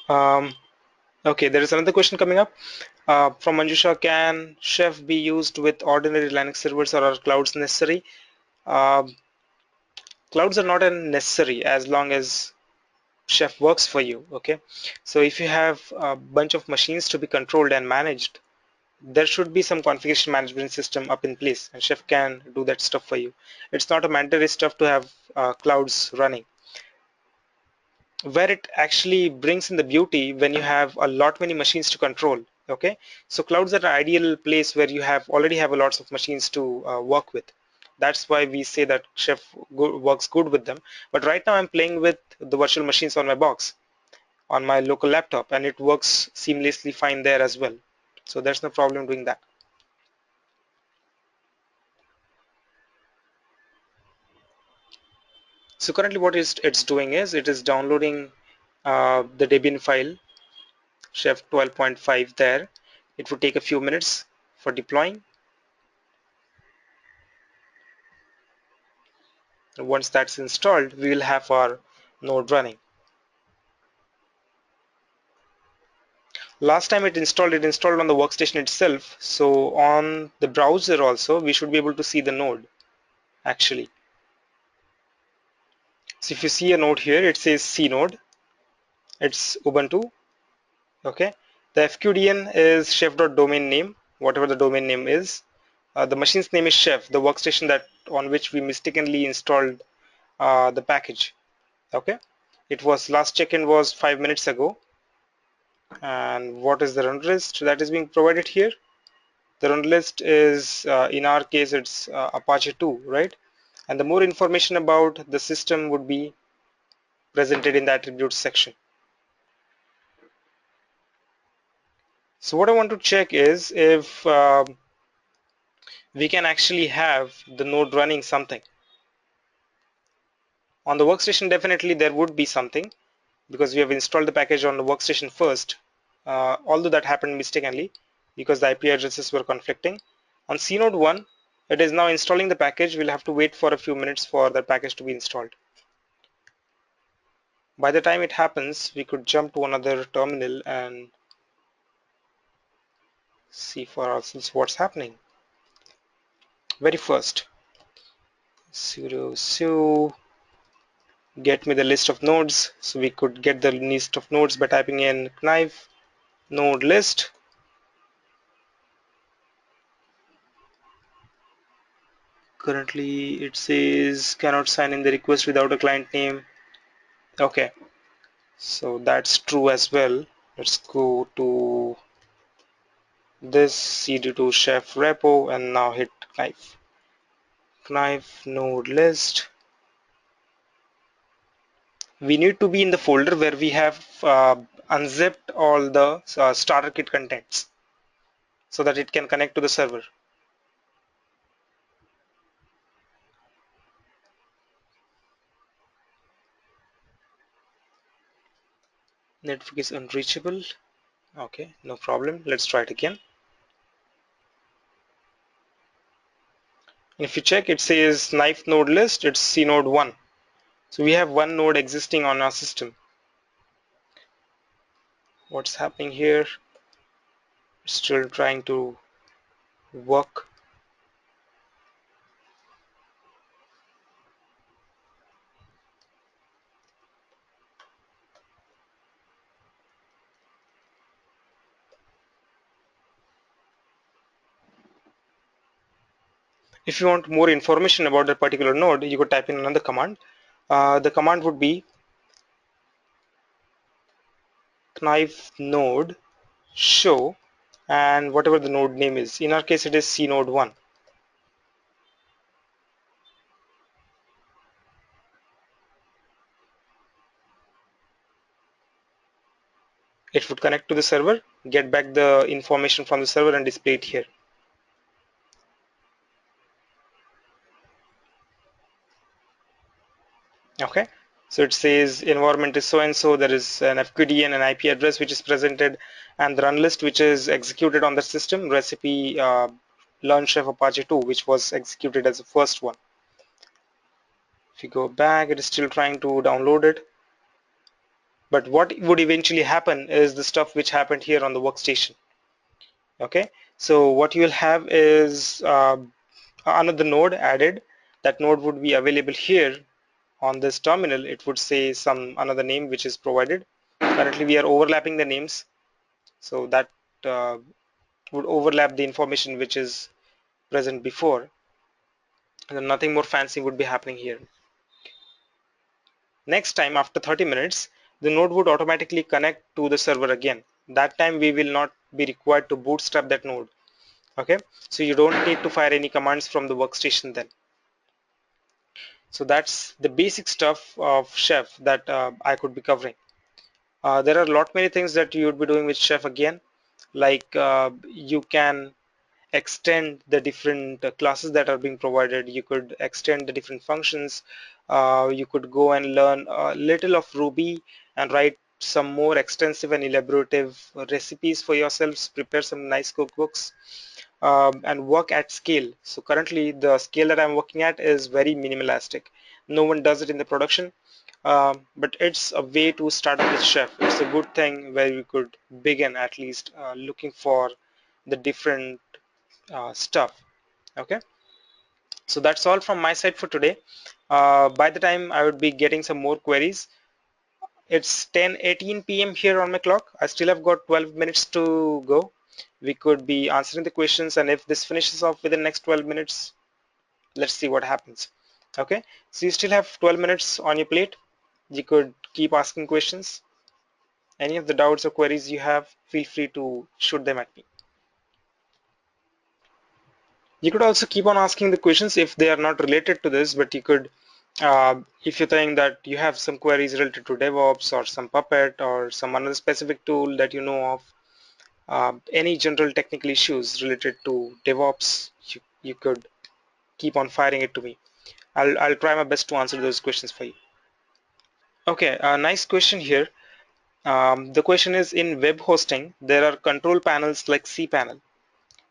Um, okay, there is another question coming up from Manjusha. Can Chef be used with ordinary Linux servers, or are clouds necessary? Um, Clouds are not a necessary as long as Chef works for you. Okay, so if you have a bunch of machines to be controlled and managed, there should be some configuration management system up in place, and Chef can do that stuff for you. It's not a mandatory stuff to have clouds running. Where it actually brings in the beauty when you have a lot many machines to control. Okay, so clouds are an ideal place where you already have a lots of machines to work with. That's why we say that Chef works good with them. But right now I'm playing with the virtual machines on my box, on my local laptop, and it works seamlessly fine there as well. So there's no problem doing that. So currently what it's doing is it is downloading the Debian file Chef 12.5 there. It would take a few minutes for deploying. Once that's installed, we will have our node running. Last time it installed on the workstation itself. So on the browser also, we should be able to see the node actually. So if you see a node here, it says C node. It's Ubuntu. Okay. The FQDN is chef.domain name, whatever the domain name is. The machine's name is Chef, the workstation that on which we mistakenly installed the package. Okay. It was last check-in was 5 minutes ago. And what is the run list that is being provided here? The run list is in our case it's Apache 2, right? And the more information about the system would be presented in the attributes section. So what I want to check is if we can actually have the node running something. On the workstation, definitely there would be something because we have installed the package on the workstation first, although that happened mistakenly because the IP addresses were conflicting. On CNode 1, it is now installing the package. We'll have to wait for a few minutes for the package to be installed. By the time it happens, we could jump to another terminal and see for ourselves what's happening. Very first, sudo su get me the list of nodes. So we could get the list of nodes by typing in knife node list. Currently it says cannot sign in the request without a client name. Okay, so that's true as well. Let's go to this cd2 chef repo and now hit knife node list. We need to be in the folder where we have unzipped all the starter kit contents so that it can connect to the server. Network is unreachable. Okay, no problem. Let's try it again. If you check, it says knife node list, it's C node 1. So we have one node existing on our system. What's happening here? Still trying to work. If you want more information about that particular node, you could type in another command. The command would be knife node show and whatever the node name is. In our case, it is C node 1. It would connect to the server, get back the information from the server and display it here. Okay, so it says environment is so and so, there is an FQD and an IP address which is presented, and the run list which is executed on the system, recipe learn chef apache 2, which was executed as the first one. If you go back, it is still trying to download it. But what would eventually happen is the stuff which happened here on the workstation. Okay, so what you will have is another node added. That node would be available here on this terminal. It would say some another name which is provided. Currently we are overlapping the names, so that uh, would overlap the information which is present before, and then nothing more fancy would be happening here. Next time, after 30 minutes, the node would automatically connect to the server again. That time we will not be required to bootstrap that node. Okay, so you don't need to fire any commands from the workstation then. So that's the basic stuff of Chef that I could be covering. There are a lot many things that you would be doing with Chef again, like you can extend the different classes that are being provided. You could extend the different functions. You could go and learn a little of Ruby and write some more extensive and elaborative recipes for yourselves, prepare some nice cookbooks, and work at scale. So currently the scale that I'm working at is very minimalistic. No one does it in the production, but it's a way to start with Chef. It's a good thing where you could begin at least looking for the different stuff. Okay, so that's all from my side for today. By the time I would be getting some more queries, it's 10:18 p.m. here on my clock. I still have got 12 minutes to go. We could be answering the questions, and if this finishes off within the next 12 minutes, let's see what happens. Okay, so you still have 12 minutes on your plate. You could keep asking questions. Any of the doubts or queries you have, feel free to shoot them at me. You could also keep on asking the questions if they are not related to this, but you could, if you think that you have some queries related to DevOps or some Puppet or some another specific tool that you know of, any general technical issues related to DevOps, you could keep on firing it to me. I'll try my best to answer those questions for you. Okay, nice question here. The question is, in web hosting, there are control panels like cPanel.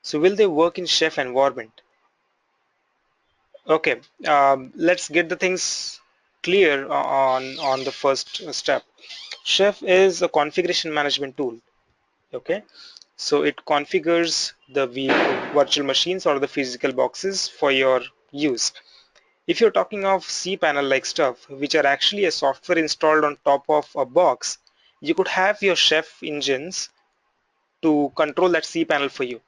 So will they work in Chef environment? Okay, let's get the things clear on the first step. Chef is a configuration management tool. Okay, so it configures the virtual machines or the physical boxes for your use. If you're talking of cPanel like stuff, which are actually a software installed on top of a box, you could have your Chef engines to control that cPanel for you.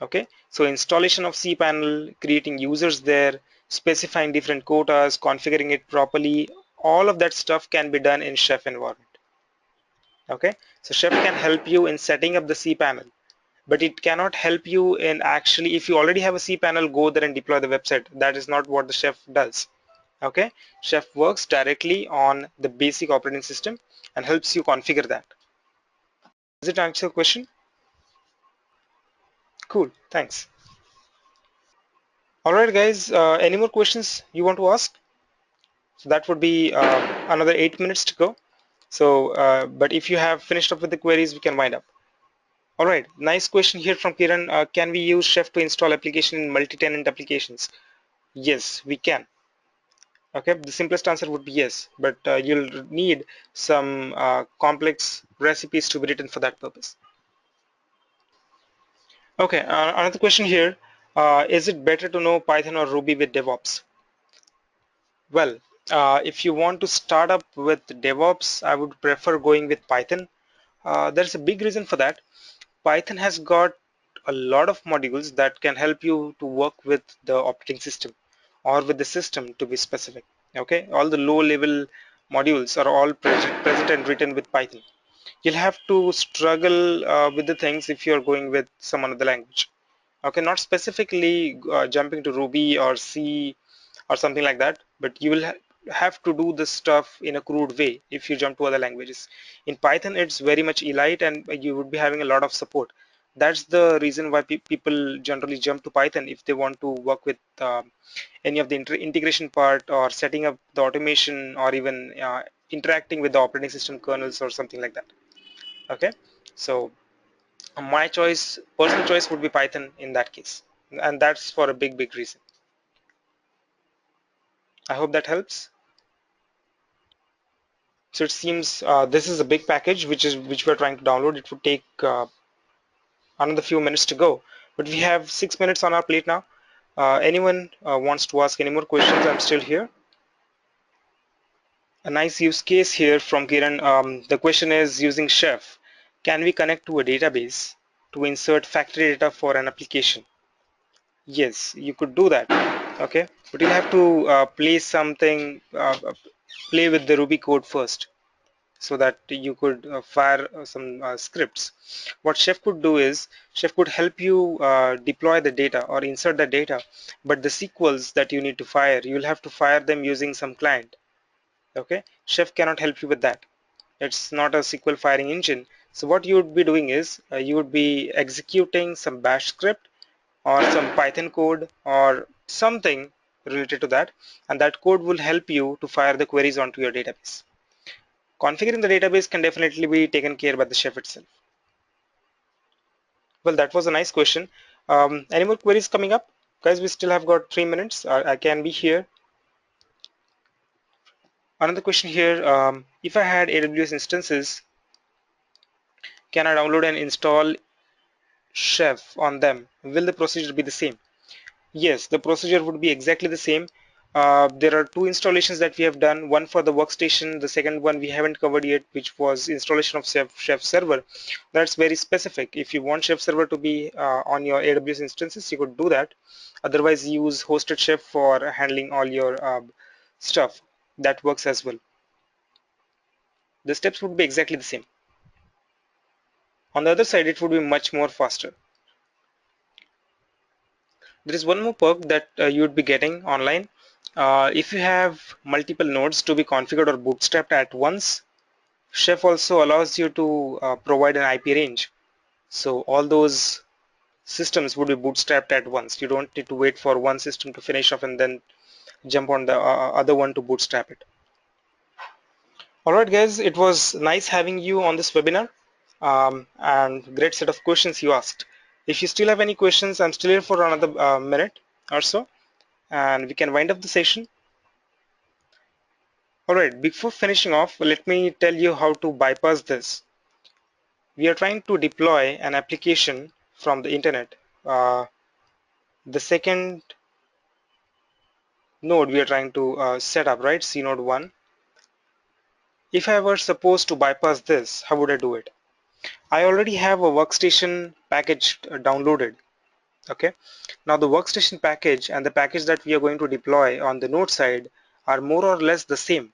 Okay, so installation of cPanel, creating users there, specifying different quotas, configuring it properly, all of that stuff can be done in Chef environment. Okay, so Chef can help you in setting up the cPanel, but it cannot help you in actually, if you already have a cPanel, go there and deploy the website. That is not what the Chef does. Okay, Chef works directly on the basic operating system and helps you configure that. Does it answer your question? Cool, thanks. All right, guys, any more questions you want to ask? So that would be another 8 minutes to go. So, but if you have finished up with the queries, we can wind up. All right, nice question here from Kiran. Can we use Chef to install application in multi-tenant applications? Yes, we can. Okay, the simplest answer would be yes, but you'll need some complex recipes to be written for that purpose. Okay, another question here. Is it better to know Python or Ruby with DevOps? Well, if you want to start up with DevOps, I would prefer going with Python. There's a big reason for that. Python has got a lot of modules that can help you to work with the operating system or with the system to be specific. Okay, all the low level modules are all present and written with Python. You'll have to struggle with the things if you're going with some other language. Okay, not specifically jumping to Ruby or C or something like that, but you will have to do this stuff in a crude way if you jump to other languages. In Python, it's very much elite and you would be having a lot of support. That's the reason why people generally jump to Python if they want to work with any of the integration part or setting up the automation or even interacting with the operating system kernels or something like that. Okay, so my choice, personal choice, would be Python in that case, and that's for a big reason. I hope that helps. So it seems this is a big package which we're trying to download. It would take another few minutes to go, but we have 6 minutes on our plate now. Anyone wants to ask any more questions? I'm still here. A nice use case here from Kiran. The question is, using Chef, can we connect to a database to insert factory data for an application? Yes, you could do that. Okay, but you'll have to play with the Ruby code first, so that you could fire some scripts. What Chef could do is, Chef could help you deploy the data or insert the data, but the SQLs that you need to fire, you'll have to fire them using some client. Okay, Chef cannot help you with that. It's not a SQL firing engine. So what you would be doing is you would be executing some bash script or some Python code or something related to that, and that code will help you to fire the queries onto your database. Configuring the database can definitely be taken care by the Chef itself. Well, that was a nice question. Any more queries coming up? Guys, we still have got 3 minutes. I can be here. Another question here. If I had AWS instances, can I download and install Chef on them? Will the procedure be the same? Yes, the procedure would be exactly the same. There are two installations that we have done, one for the workstation, the second one we haven't covered yet, which was installation of Chef server. That's very specific. If you want Chef server to be on your AWS instances, you could do that. Otherwise, use hosted Chef for handling all your stuff. That works as well. The steps would be exactly the same. On the other side, it would be much more faster. There is one more perk that you would be getting online. If you have multiple nodes to be configured or bootstrapped at once, Chef also allows you to provide an IP range. So all those systems would be bootstrapped at once. You don't need to wait for one system to finish off and then jump on the other one to bootstrap it. Alright guys, it was nice having you on this webinar, and great set of questions you asked. If you still have any questions, I'm still here for another minute or so, and we can wind up the session. Alright, before finishing off, let me tell you how to bypass this. We are trying to deploy an application from the internet. The second node we are trying to set up, right? C node 1. If I were supposed to bypass this, how would I do it? I already have a workstation package downloaded. Okay. Now the workstation package and the package that we are going to deploy on the node side are more or less the same.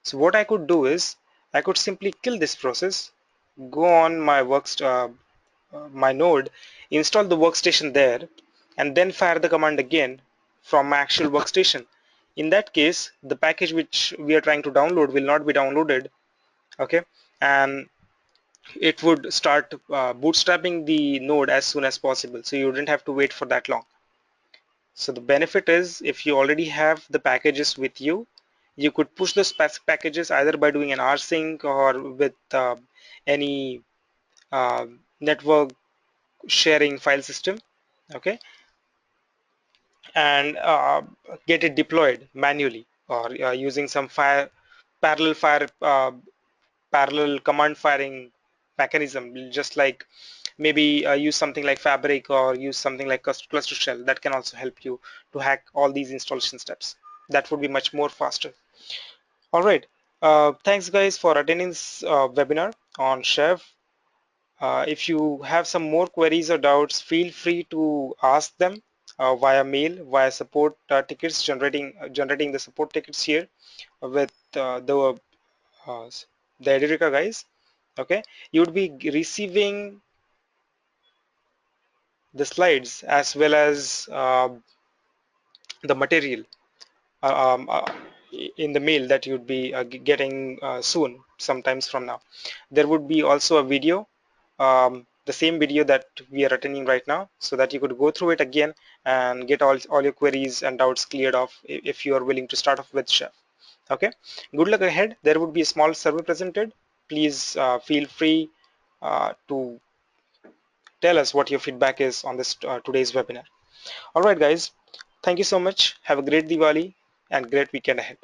So what I could do is I could simply kill this process, go on my node, install the workstation there, and then fire the command again from my actual workstation. In that case, the package which we are trying to download will not be downloaded, okay, and it would start bootstrapping the node as soon as possible, so you didn't have to wait for that long. So the benefit is, if you already have the packages with you, you could push those packages either by doing an rsync or with any network sharing file system. Okay, and get it deployed manually, or using some fire parallel command firing mechanism, just like maybe use something like Fabric or use something like Cluster Shell. That can also help you to hack all these installation steps. That would be much more faster. All right. Thanks guys for attending this webinar on Chef. If you have some more queries or doubts, feel free to ask them via mail, via support tickets, generating the support tickets here with uh, the Edureka guys. Okay, you would be receiving the slides as well as the material uh, um, uh, in the mail that you'd be getting soon, sometimes from now. There would be also a video, the same video that we are attending right now, so that you could go through it again and get all your queries and doubts cleared off if you are willing to start off with Chef. Okay, good luck ahead. There would be a small survey presented. Please feel free to tell us what your feedback is on this today's webinar. All right, guys, thank you so much. Have a great Diwali and great weekend ahead.